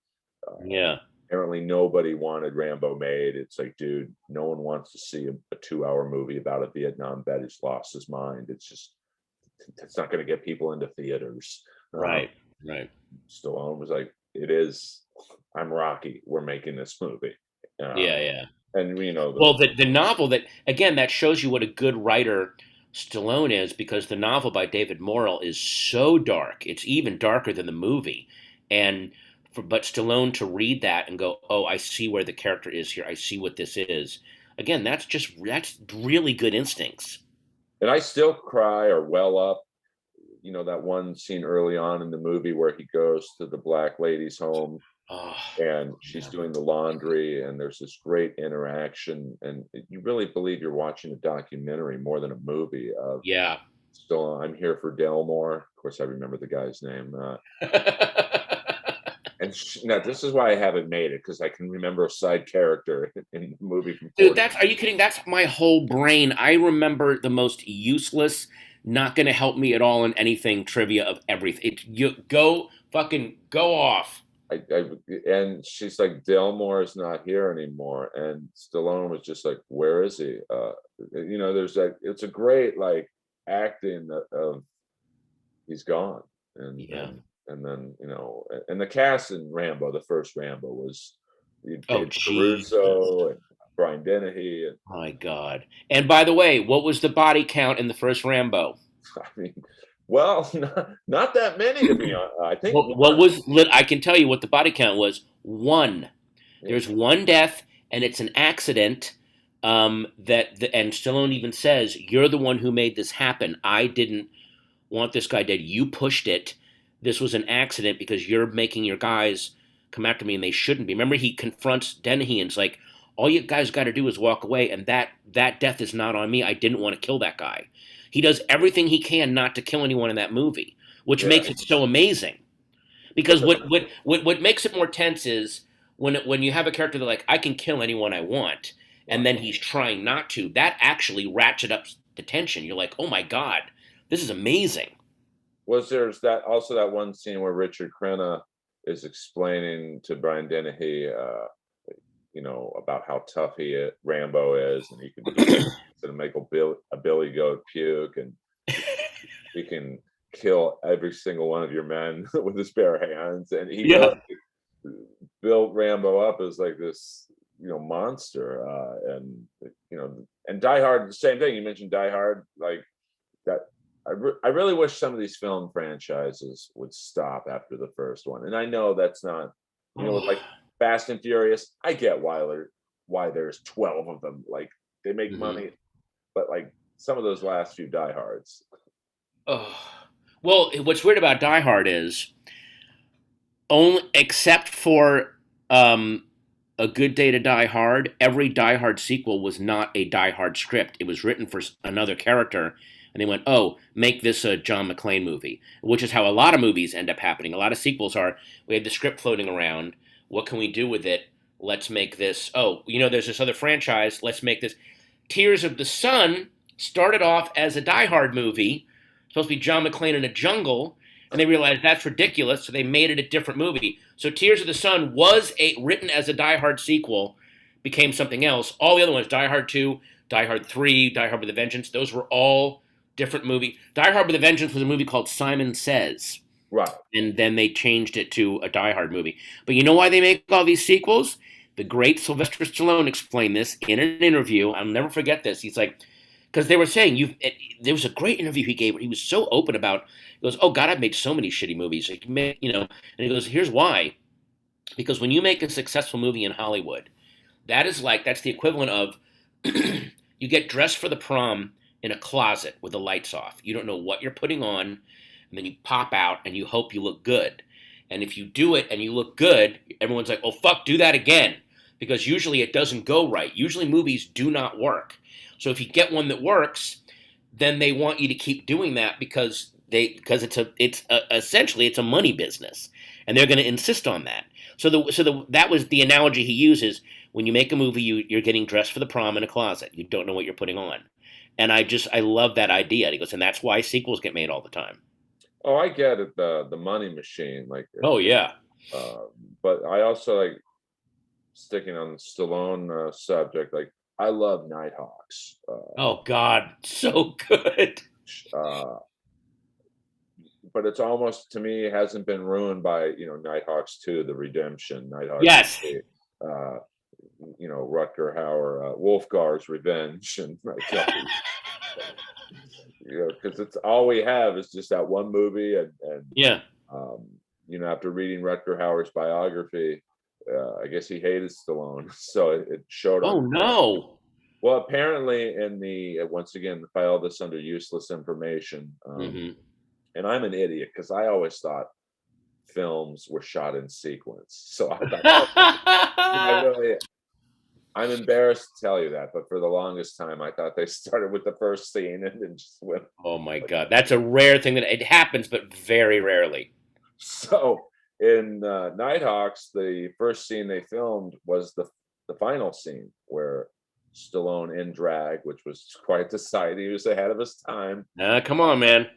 Yeah. apparently nobody wanted Rambo made. It's like, dude, no one wants to see a 2-hour movie about a Vietnam vet who's lost his mind. It's not going to get people into theaters. Right. Right. Stallone was like, it is. I'm Rocky. We're making this movie, uh, Yeah. Yeah. and Well, the novel that again that shows you what a good writer Stallone is because the novel by David Morrell is so dark. It's even darker than the movie, and but Stallone to read that and go, oh, I see where the character is here. I see what this is. again, that's really good instincts. And I still cry or well up, that one scene early on in the movie where he goes to the black lady's home Oh, and she's yeah. doing the laundry and there's this great interaction and you really believe you're watching a documentary more than a movie of Yeah. still I'm here for Delmore. Of course, I remember the guy's name. And now this is why I haven't made it because I can remember a side character in the movie from Dude, 40. that's are you kidding? That's my whole brain. I remember the most useless, not gonna help me at all in anything trivia of everything. You go fucking go off. And she's like, Delmore is not here anymore. And Stallone was just like, where is he? There's that, it's a great like acting of he's gone. And Yeah. then, and the cast in Rambo, the first Rambo was Oh, Dave jeez. Caruso and Brian Dennehy. And My God. And by the way, what was the body count in the first Rambo? I mean, well, not that many to be honest. I think What one. was lit? I can tell you what the body count was. One. Yeah. There's one death, and it's an accident. And Stallone even says, "You're the one who made this happen. I didn't want this guy dead. You pushed it. This was an accident because you're making your guys come after me, and they shouldn't be." Remember, he confronts Dennehy and it's like, "All you guys got to do is walk away, and that death is not on me. I didn't want to kill that guy." He does everything he can not to kill anyone in that movie, which Yeah. makes it so amazing. But Because what makes it more tense is when you have a character that like I can kill anyone I want, and right. then he's trying not to. That actually ratchet up the tension. You're like, oh my god, this is amazing. Was there's that also that one scene where Richard Crenna is explaining to Brian Dennehy, about how tough Rambo is, and he's gonna make a Billy Goat puke, and he can kill every single one of your men with his bare hands, and he really Yeah. built Rambo up as like this, monster, and Die Hard, the same thing. You mentioned Die Hard, like that. I really wish some of these film franchises would stop after the first one. And I know that's not, with like Oh. Fast and Furious, I get why there's 12 of them. Like they make Hmm. money, but like some of those last few Die Hards. Oh. Well, what's weird about Die Hard is only except for a Good Day to Die Hard, every Die Hard sequel was not a Die Hard script. It was written for another character, and they went, "Oh, make this a John McClane movie," which is how a lot of movies end up happening. A lot of sequels are we have the script floating around. What can we do with it? Let's make this. Oh, there's this other franchise. Let's make this. Tears of the Sun started off as a Die Hard movie, supposed to be John McClane in a jungle, and they realized that's ridiculous, so they made it a different movie. So Tears of the Sun was written as a Die Hard sequel, became something else. All the other ones, Die Hard 2, Die Hard 3, Die Hard with a Vengeance, those were all different movies. Die Hard with a Vengeance was a movie called Simon Says, Right. and then they changed it to a Die Hard movie. But you know why they make all these sequels? The great Sylvester Stallone explained this in an interview. I'll never forget this. He's like, because they were saying there was a great interview he gave where he was so open about. He goes, "Oh God, I've made so many shitty movies." Like, and he goes, "Here's why: because when you make a successful movie in Hollywood, that's the equivalent of you get dressed for the prom in a closet with the lights off. You don't know what you're putting on, and then you pop out and you hope you look good. And if you do it and you look good, everyone's like, "Oh fuck, do that again," because usually it doesn't go right. Usually movies do not work. So if you get one that works, then they want you to keep doing that because essentially it's a money business, and they're going to insist on that. That was the analogy he uses. When you make a movie, you're getting dressed for the prom in a closet. You don't know what you're putting on, and I love that idea. And he goes, and that's why sequels get made all the time. Oh, I get it. The money machine, like, Oh yeah. uh, but I also like sticking on the Stallone subject. Like, I love Nighthawks. Oh God, so good. Uh, but it's almost to me hasn't been ruined by Nighthawks 2, the redemption, Nighthawks Yes. 3, Rutger Hauer, Wolfgar's Revenge, and because it's all we have is just that one movie, and Yeah. um, after reading Rutger Hauer's biography, I guess he hated Stallone, so it showed on Oh his no. Well, apparently in the once again, file this under useless information, Hmm. and I'm an idiot because I always thought films were shot in sequence. So I thought, oh, I really, I'm embarrassed to tell you that, but for the longest time, I thought they started with the first scene and then just went. Oh my God, that's a rare thing that it happens, but very rarely. So in Nighthawks, the first scene they filmed was the final scene where Stallone in drag, which was quite the sight. He was ahead of his time. Come on, man.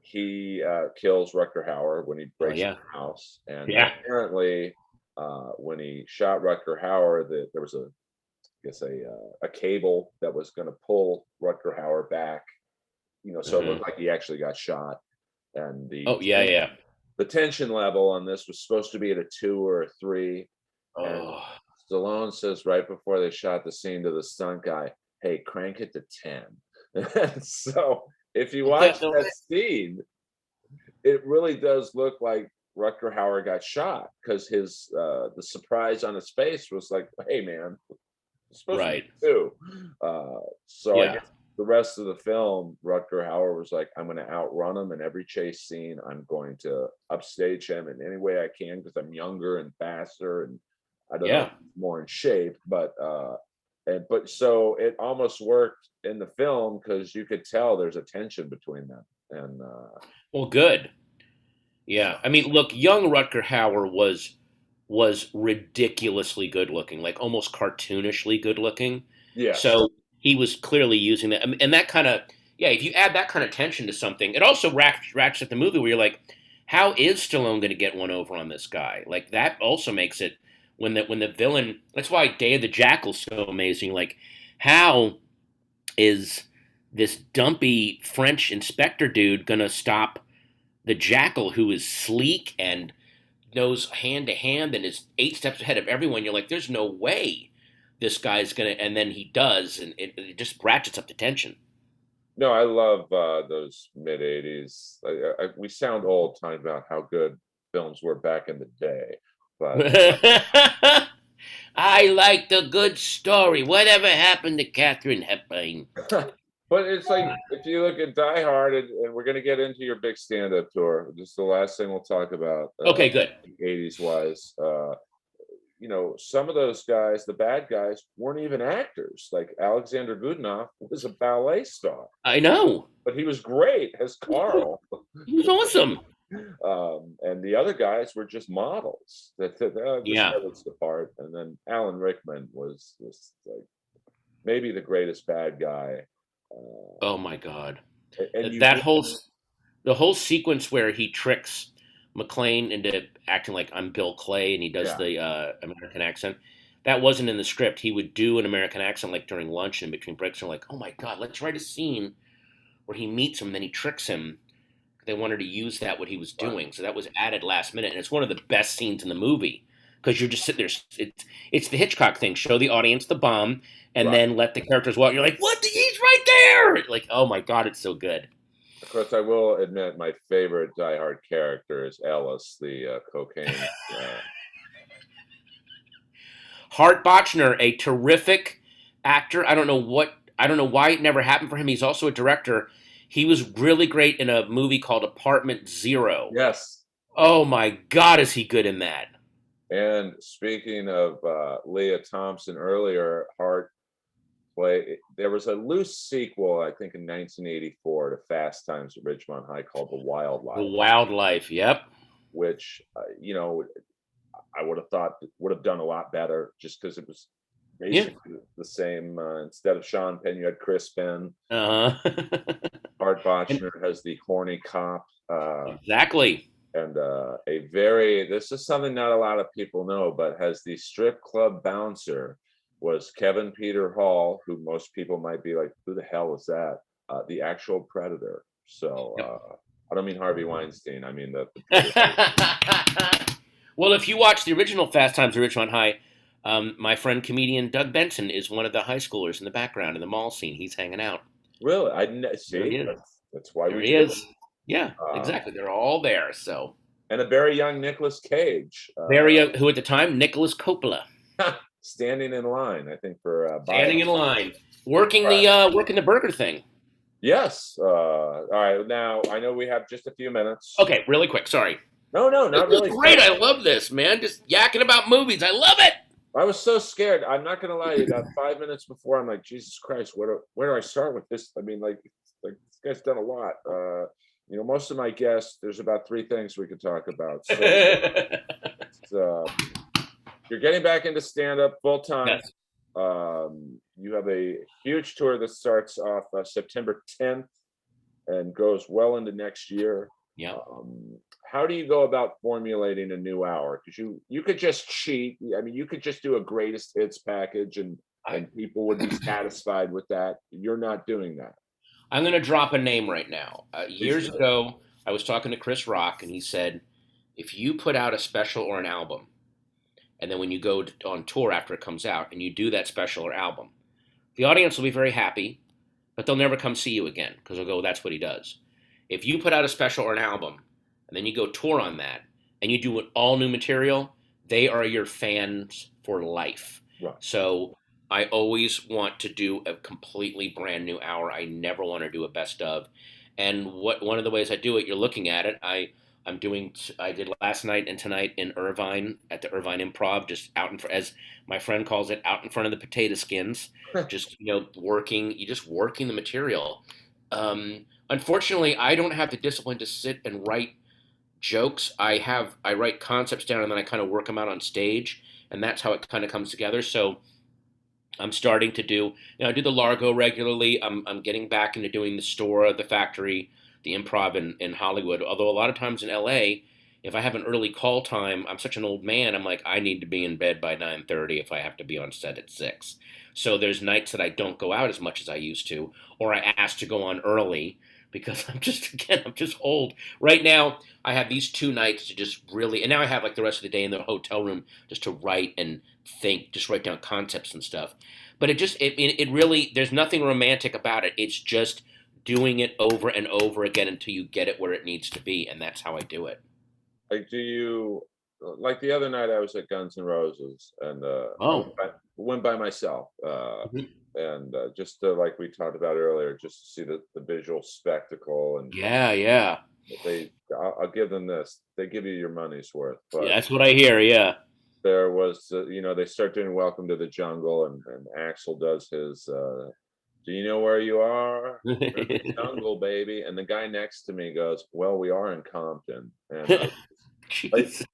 He kills Rutger Hauer when he Oh breaks in yeah, the house, and yeah. apparently, when he shot Rutger Hauer, there was I guess a cable that was going to pull Rutger Hauer back. So it Hmm. looked like he actually got shot, and Oh yeah, yeah. the tension level on this was supposed to be at a 2 or a 3, and Oh, Stallone says right before they shot the scene to the stunt guy, "Hey, crank it to 10." And so if you watch the, that scene, it really does look like Rutger Hauer got shot because his the surprise on his face was like, "Hey, man, it's supposed to be right. 2." So I Yeah, guess the rest of the film, Rutger Hauer was like, "I'm going to outrun him in every chase scene. I'm going to upstage him in any way I can because I'm younger and faster, and I don't know, yeah. more in shape." But so it almost worked in the film because you could tell there's a tension between them, and Well, good. so Yeah, I mean, look, young Rutger Hauer was ridiculously good looking, like almost cartoonishly good looking. yes. So he was clearly using that, and that kind of yeah. If you add that kind of tension to something, it also ratchets the movie where you're like, how is Stallone going to get one over on this guy? Like that also makes it when the villain. That's why Day of the Jackal's so amazing. Like, how is this dumpy French inspector dude going to stop the Jackal, who is sleek and knows hand to hand and is 8 steps ahead of everyone? You're like, there's no way this guy's gonna, and then he does, and it just ratchets up the tension. No, I love those mid '80s. We sound old talking about how good films were back in the day, but I liked a good story. Whatever happened to Catherine Hepburn? but it's like if you look at Die Hard, and we're going to get into your big stand-up tour. Just the last thing we'll talk about, Okay, good. '80s wise. Some of those guys, the bad guys, weren't even actors. Like Alexander Goodenough was a ballet star, I know. but he was great as Carl. He was awesome. And the other guys were just models. This Yeah. guy looks the part. And then Alan Rickman was just like maybe the greatest bad guy. Oh my God. And you That did, whole the whole sequence where he tricks McClane into acting like I'm Bill Clay and he does yeah, the American accent. That wasn't in the script. He would do an American accent like during lunch and between breaks. And like, oh my God, let's write a scene where he meets him, then he tricks him. They wanted to use that what he was right, doing, so that was added last minute, and it's one of the best scenes in the movie because you're just sitting there. It's the Hitchcock thing: show the audience the bomb, and right. then let the characters walk. You're like, what? He's right there! Like, oh my God, it's so good. Of course, I will admit my favorite Die Hard character is Ellis, the cocaine. Hart Bochner, a terrific actor. I don't know why it never happened for him. He's also a director. He was really great in a movie called Apartment Zero. Yes. Oh my God, is he good in that? And speaking of Leah Thompson earlier, Hart there was a loose sequel, I think, in 1984 to Fast Times at Ridgemont High called The The Wildlife, Wildlife. Yep. which I would have thought would have done a lot better just because it was Yeah. basically the same. Instead of Sean Penn, you had Chris Penn. Uh huh. Art And Bochner has the horny cop, exactly. and a very, this is something not a lot of people know, but has the strip club bouncer was Kevin Peter Hall, who most people might be like, who the hell is that? The actual predator. So Yep. I don't mean Harvey Weinstein. I mean the predator. Well, if you watch the original Fast Times at Ridgemont High, my friend comedian Doug Benson is one of the high schoolers in the background in the mall scene. He's hanging out. Really, I didn't There he see. is. That's why There we he do it. is. Yeah, Um, exactly. They're all there. So and a very young Nicolas Cage. very who at the time Nicholas Coppola. standing in line, I think, for Standing in buy-ups. line, working Right. the burger thing. Yes. All right. Now I know we have just a few minutes. Okay, really quick. Sorry. No, no, This not is really. great. I love this, man. Just yakking about movies. I love it. I was so scared. I'm not gonna lie. About 5 minutes before, I'm like, Jesus Christ, where do I start with this? I mean, like this guy's done a lot. Most of my guests, there's about three things we could talk about. So you're getting back into stand-up full time. Yes. You have a huge tour that starts off September 10th and goes well into next year. Yeah. How do you go about formulating a new hour? Because you could just cheat. I mean, you could just do a greatest hits package, and people would be satisfied with that. You're not doing that. I'm going to drop a name right now. Please Years do. ago, I was talking to Chris Rock, and he said, if you put out a special or an album, and then when you go on tour after it comes out, and you do that special or album, the audience will be very happy, but they'll never come see you again because they'll go, that's what he does. If you put out a special or an album, and then you go tour on that, and you do all new material, they are your fans for life. Right. So I always want to do a completely brand new hour. I never want to do a best of. And one of the ways I do it, you're looking at it. I did last night and tonight in Irvine at the Irvine Improv, just out in, as my friend calls it, out in front of the potato skins, just working. You just working the material. Unfortunately, I don't have the discipline to sit and write jokes. I write concepts down and then I kind of work them out on stage, and that's how it kind of comes together. So I'm starting to do, I do the Largo regularly. I'm getting back into doing the store, the factory, the improv in Hollywood. Although a lot of times in LA, if I have an early call time, I'm such an old man. I'm like, I need to be in bed by 9:30 if I have to be on set at 6. So there's nights that I don't go out as much as I used to, or I ask to go on early because I'm just old. Right now, I have these 2 nights to just really, and now I have like the rest of the day in the hotel room just to write and think, just write down concepts and stuff. But it really, there's nothing romantic about it. It's just doing it over and over again until you get it where it needs to be, and that's how I do it. Like, do you like the other night I was at Guns N' Roses, and I Oh, went by myself, mhm. and just to, like we talked about earlier, just to see the visual spectacle, and Yeah, yeah, I'll give them this. They give you your money's worth, yeah. but That's what I hear. Yeah. there was, they start doing Welcome to the Jungle, and Axel does his, do you know where you are? We're in the jungle, baby. And the guy next to me goes, well, we are in Compton. And like, Jesus.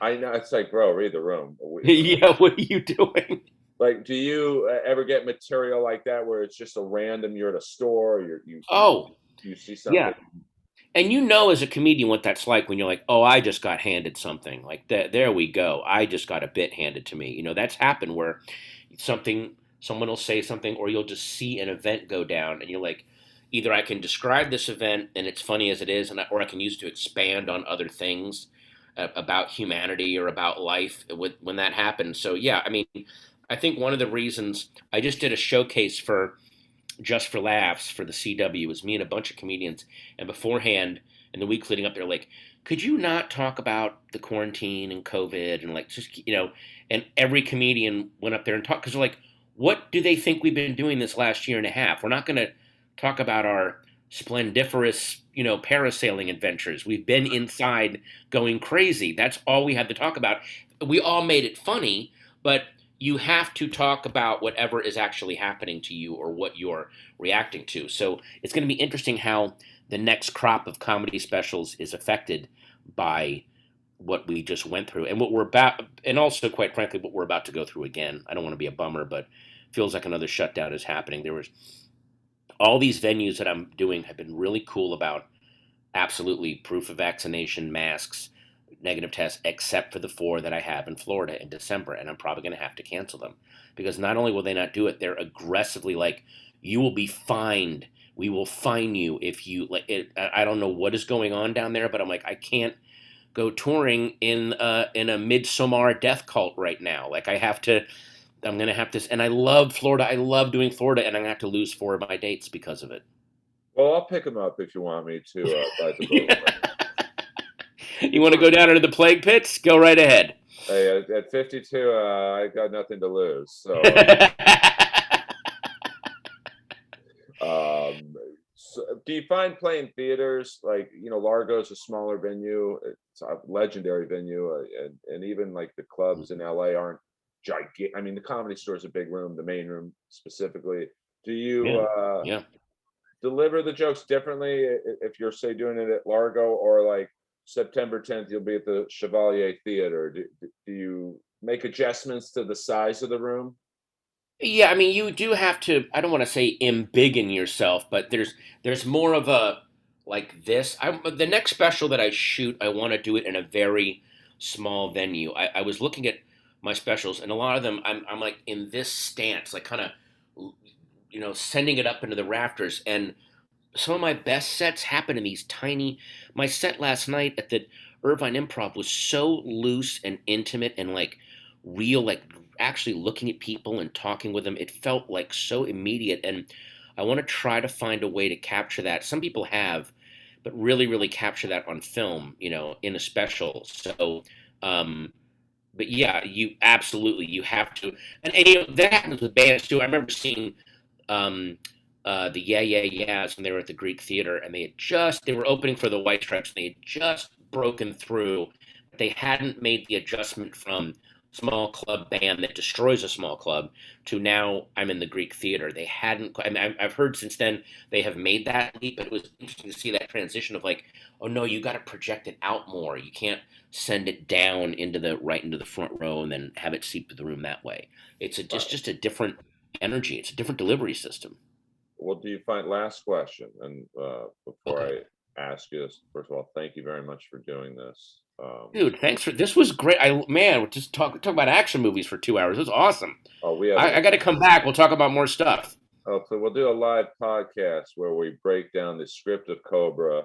I know, it's like, bro, read the room. Yeah. What are you doing? Like, do you ever get material like that where it's just a random, you're at a store, Oh, you see yeah. something? And as a comedian what that's like when you're like, oh, I just got handed something. Like that, there we go. I just got a bit handed to me. That's happened where someone will say something, or you'll just see an event go down, and you're like, either I can describe this event and it's funny as it is, or I can use it to expand on other things about humanity or about life when that happens. So yeah, I mean, I think one of the reasons I just did a showcase for just for laughs for the CW was me and a bunch of comedians, and beforehand in the week leading up, they're like, "Could you not talk about the quarantine and COVID and like just And every comedian went up there and talked because they're like, "What do they think we've been doing this last year and a half? We're not going to talk about our splendiferous, parasailing adventures. We've been inside going crazy. That's all we had to talk about. We all made it funny, but." You have to talk about whatever is actually happening to you or what you're reacting to. So it's going to be interesting how the next crop of comedy specials is affected by what we just went through and what we're about, and also, quite frankly, what we're about to go through again. I don't want to be a bummer, but feels like another shutdown is happening. There was all these venues that I'm doing have been really cool about absolutely proof of vaccination, masks, negative tests, except for the 4 that I have in Florida in December, and I'm probably going to have to cancel them because not only will they not do it, they're aggressively like, "You will be fined. We will fine you if you like it." I don't know what is going on down there, but I'm like, I can't go touring in a midsummer death cult right now. Like I have to. I'm going to have to, and I love Florida. I love doing Florida, and I'm going to have to lose 4 of my dates because of it. Well, I'll pick them up if you want me to ride the boat. You want to go down into the plague pits? Go right ahead. Hey, at 52, I got nothing to lose. So, um, do you find playing theaters like Largo's a smaller venue, it's a legendary venue, and even like the clubs in LA aren't gigantic. I mean, the Comedy Store is a big room, the main room specifically. Do you Yeah, yeah. deliver the jokes differently if you're say doing it at Largo, or like September 10th you'll be at the Chevalier Theater? Do you make adjustments to the size of the room? Yeah, I mean, you do have to. I don't want to say embiggen yourself, but there's more of a like this. The next special that I shoot, I want to do it in a very small venue. I was looking at my specials, and a lot of them, I'm like in this stance, like kind of, sending it up into the rafters. And some of my best sets happen in these tiny. My set last night at the Irvine Improv was so loose and intimate and like real, like actually looking at people and talking with them. It felt like so immediate, and I want to try to find a way to capture that. Some people have, but really, really capture that on film, in a special. So, um, but yeah, you have to, and that happens with bands too. I remember seeing um, the Yeah Yeah Yeahs when they were at the Greek Theater, and they were opening for the White Stripes. And they had just broken through. They hadn't made the adjustment from small club band that destroys a small club to now I'm in the Greek Theater. They hadn't. I mean, I've heard since then they have made that leap, but it was interesting to see that transition of like, oh no, you got to project it out more. You can't send it down into the front row and then have it seep to the room that way. It's Right. just a different energy. It's a different delivery system. Well, do you find, last question, and before Okay. I ask you this, first of all, thank you very much for doing this. Dude, thanks for this was great. We're just talk about action movies for 2 hours. It was awesome. Oh, we have I got to come back. We'll talk about more stuff. so we'll do a live podcast where we break down the script of Cobra,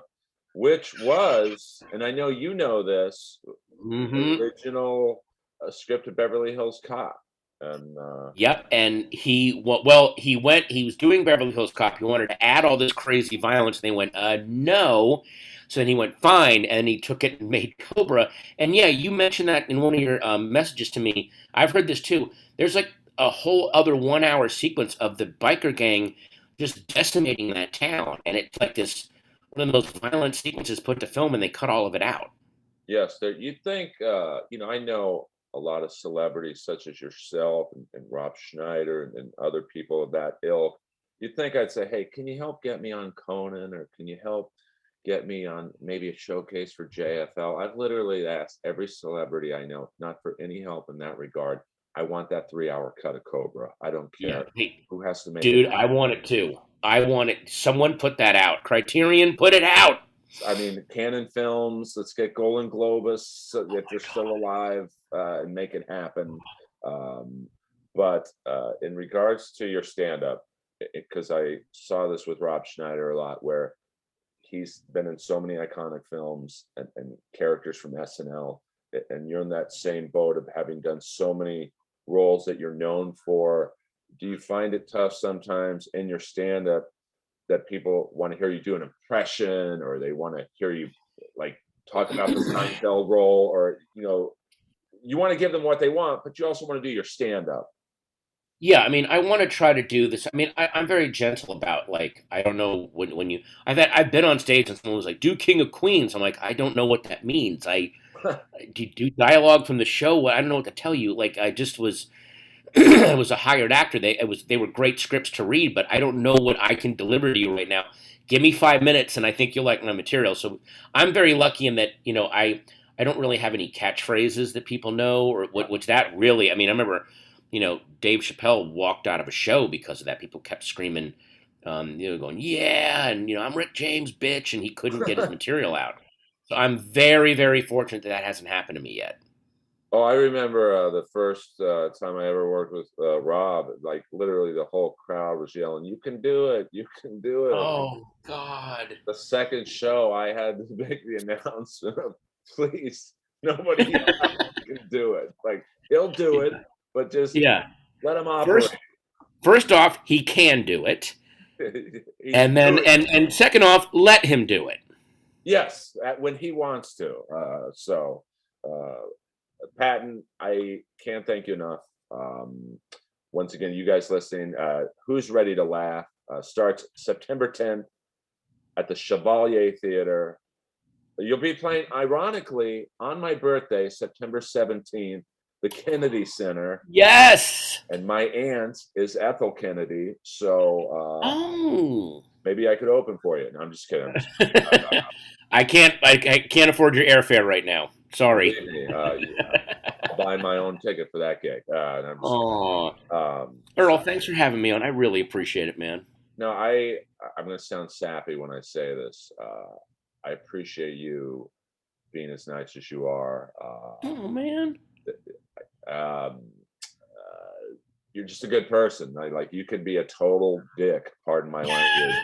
which was, and I know you know this, the Hmm. original script of Beverly Hills Cop. And Yep. And he was doing Beverly Hills Cop. He wanted to add all this crazy violence. And they went, no. So then he went, fine. And he took it and made Cobra. And yeah, you mentioned that in one of your messages to me. I've heard this too. There's like a whole other 1 hour sequence of the biker gang just decimating that town. And it's like this one of those violent sequences put to film, and they cut all of it out. yes, there, you think, I know a lot of celebrities such as yourself and Rob Schneider and other people of that ilk. You'd think I'd say, hey, can you help get me on Conan, or can you help get me on maybe a showcase for JFL? I've literally asked every celebrity I know, not for any help in that regard. I want that 3 hour cut of Cobra. I don't Yeah. care Hey, who has to make it dude, I happen. want it too. I want it. Someone put that out. Criterion, put it out. I mean, Canon Films, let's get Golden Globus Oh if they're my still god. alive, and make it happen. Um, but in regards to your stand up, because I saw this with Rob Schneider a lot, where he's been in so many iconic films and characters from SNL, and you're in that same boat of having done so many roles that you're known for. Do you find it tough sometimes in your stand up that people want to hear you do an impression, or they want to hear you like talk about the Seinfeld role, or you want to give them what they want, but you also want to do your stand up. Yeah, I mean, I want to try to do this. I mean, I'm very gentle about like I don't know when you. I've been on stage and someone was like, "Do King of Queens." I'm like, I don't know what that means. Do dialogue from the show. I don't know what to tell you. Like I just was I was a hired actor. They were great scripts to read, but I don't know what I can deliver to you right now. Give me 5 minutes, and I think you'll like my material. So I'm very lucky in that I don't really have any catchphrases that people know or what's that really. I mean, I remember Dave Chappelle walked out of a show because of that. People kept screaming, going yeah, and I'm Rick James, bitch, and he couldn't get his material out. So I'm very very fortunate that that hasn't happened to me yet. Oh, I remember the first time I ever worked with Rob. Like literally, the whole crowd was yelling, "You can do it! You can do it!" Oh God. The second show, I had to make the announcement of, "Please, nobody else can do it. Like he'll do it, but just Yeah. let him operate." First, first off, he can do it, He's and then doing it. and second off, let him do it. Yes, when he wants to. So uh, Patton, I can't thank you enough. Um, Once again, you guys listening, Who's Ready to Laugh starts September 10th at the Chevalier Theater. You'll be playing, ironically, on my birthday, September 17th, the Kennedy Center. Yes. And my aunt is Ethel Kennedy. So Oh. maybe I could open for you. No, I'm just kidding. I can't afford your airfare right now. Sorry. Believe me, I'll buy my own ticket for that gig. And I'm just Oh, so Earl, thanks for having me on. I really appreciate it, man. no, I'm going to sound sappy when I say this. I appreciate you being as nice as you are. Oh man. Um, you're just a good person. Like you could be a total dick. Pardon my language.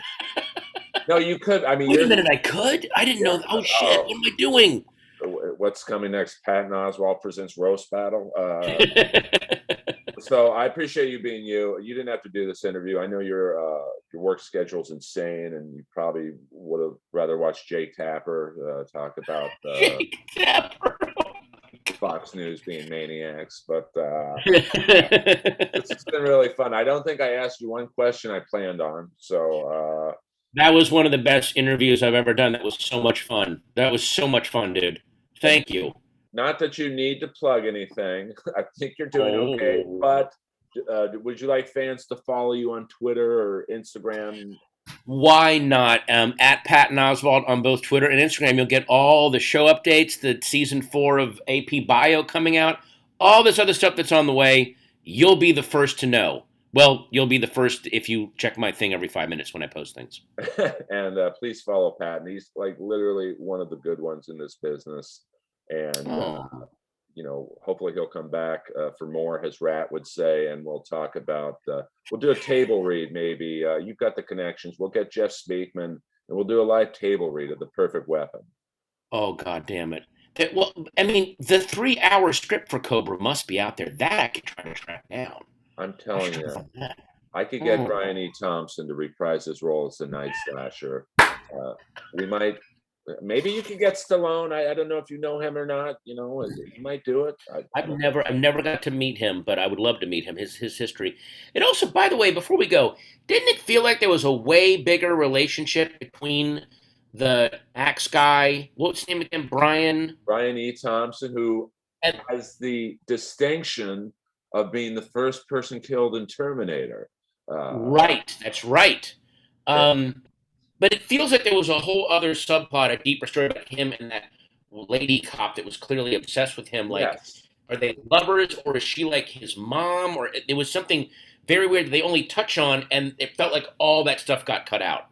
No, you could. I mean, Wait a you're minute, I could? I didn't yeah. know. Oh shit! Oh, What am I doing? what's coming next? Patton Oswalt presents roast battle. So I appreciate you being you. You didn't have to do this interview. I know your work schedule's insane, and you probably would have rather watched Jake Tapper talk about Jake Tapper. Fox News being maniacs. But this has been really fun. I don't think I asked you one question I planned on. So That was one of the best interviews I've ever done. That was so much fun. That was so much fun, dude. and Thank you. not that you need to plug anything. I think you're doing okay. Oh. But would you like fans to follow you on Twitter or Instagram? Why not? At Patton Oswalt on both Twitter and Instagram. You'll get all the show updates, the season 4 of AP Bio coming out, all this other stuff that's on the way. You'll be the first to know. Well, you'll be the first if you check my thing every 5 minutes when I post things. And please follow Patton. He's like literally one of the good ones in this business. And Oh, hopefully he'll come back for more, as Rat would say, and we'll talk about. We'll do a table read, maybe. You've got the connections. We'll get Jeff Speakman, and we'll do a live table read of The Perfect Weapon. oh, God damn it. Well, I mean, the 3 hour script for Cobra must be out there. That I could try to track down. I'm I telling should try to you, find that. I could get Oh. Brian E. Thompson to reprise his role as the Night Slasher. We might. Maybe you could get Stallone. I don't know if you know him or not. You might do it. I don't. I've never got to meet him, but I would love to meet him. His history. And also, by the way, before we go, didn't it feel like there was a way bigger relationship between the axe guy, what was his name again, Brian, Brian E. Thompson, who and has the distinction of being the first person killed in Terminator. Uh, right? That's right. and Um, but it feels like there was a whole other subplot, a deeper story about him and that lady cop that was clearly obsessed with him. Like, yes, are they lovers or is she like his mom? Or it was something very weird that they only touch on, and it felt like all that stuff got cut out.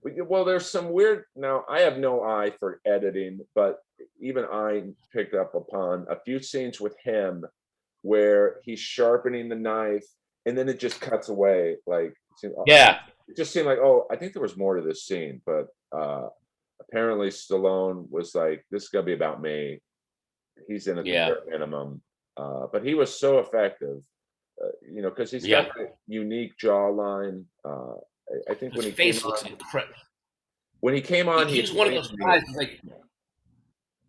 well, there's some weird. Now, I have no eye for editing, but even I picked up upon a few scenes with him where he's sharpening the knife, and then it just cuts away. Like Yeah, it just seemed like, oh, I think there was more to this scene, but apparently Stallone was like, "This is gonna be about me." He's in at the yeah, bare minimum, but he was so effective, because he's got yeah. a unique jawline. I think His face looks incredible. when he came on, he He's one of explained those to me. guys. Like,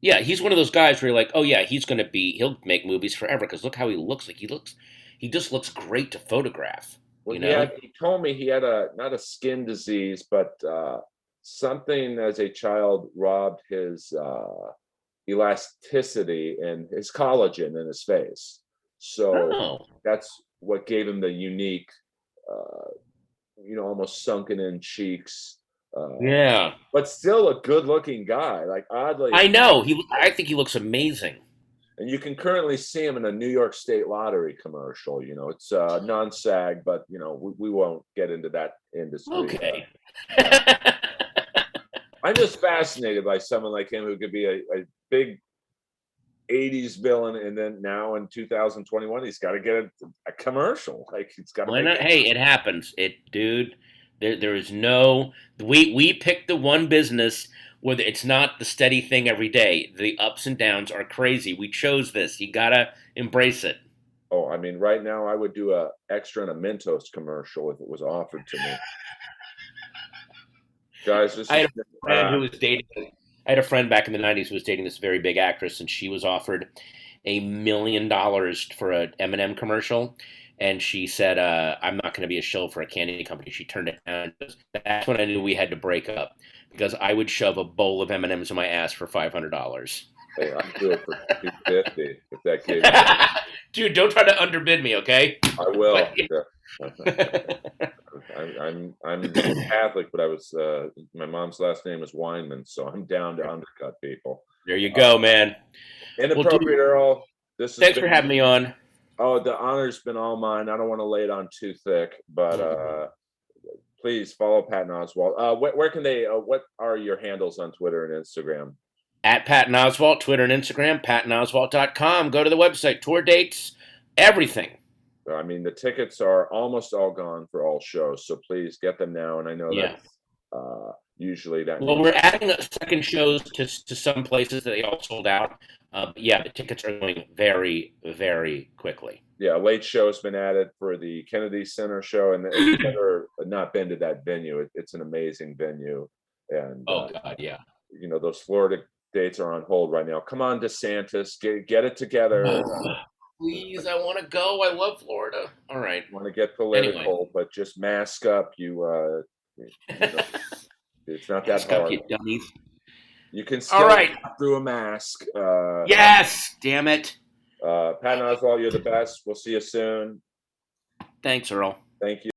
yeah, he's one of those guys where you're like, oh yeah, he'll make movies forever because look how he looks. Like he just looks great to photograph. Well, You know? he told me he had a not a skin disease, but something as a child robbed his elasticity and his collagen in his face. So Oh, that's what gave him the unique, uh, almost sunken in cheeks, uh, yeah. but still a good looking guy, like oddly. I know. I think he looks amazing. And you can currently see him in a New York State Lottery commercial. It's non-SAG, but we won't get into that industry. Okay. I'm just fascinated by someone like him who could be a big '80s villain, and then now in 2021, he's got to get a commercial. Like he's got to Why make not? it. Hey, it happens. Dude. There is no. We picked the one business where it's not the steady thing every day. The ups and downs are crazy. We chose this. You gotta embrace it. Oh, I mean, right now I would do a extra in a Mentos commercial if it was offered to me. Guys, this I is had a friend who was dating. I had a friend back in the '90s who was dating this very big actress, and she was offered $1 million for a M&M commercial, and she said, "I'm not going to be a shill for a candy company." She turned it down. That's when I knew we had to break up because I would shove a bowl of M&Ms in my ass for $500. Hey, I'd do it for 250 if that gave me. Dude, don't try to underbid me, okay? I will. But, I'm Catholic, but I was my mom's last name is Weinman, so I'm down to undercut people. there you go, man. Well, dude, Inappropriate Earl. This has thanks been for having me on. the honor's been all mine. I don't want to lay it on too thick, but please follow Patton Oswalt. Where can they? What are your handles on Twitter and Instagram? At Patton Oswalt, Twitter and Instagram, pattonoswalt.com. Go to the website, tour dates, everything. I mean, the tickets are almost all gone for all shows, so please get them now. And I know Yeah. that's usually that. Well, we're adding second shows to some places that they all sold out. But yeah, the tickets are going very, very quickly. Yeah, late show has been added for the Kennedy Center show, and if you've never not been to that venue, it's an amazing venue. And Oh God, yeah. you know, those Florida dates are on hold right now. Come on, DeSantis, get it together. Please, I want to go. I love Florida. All right. Want to get political, Anyway. but just mask up. You know, it's not that Mask up, hard. you dummies. You can All still right. through a mask. Yes, damn it. Patton Oswalt, you're the best. We'll see you soon. Thanks, Earl. Thank you.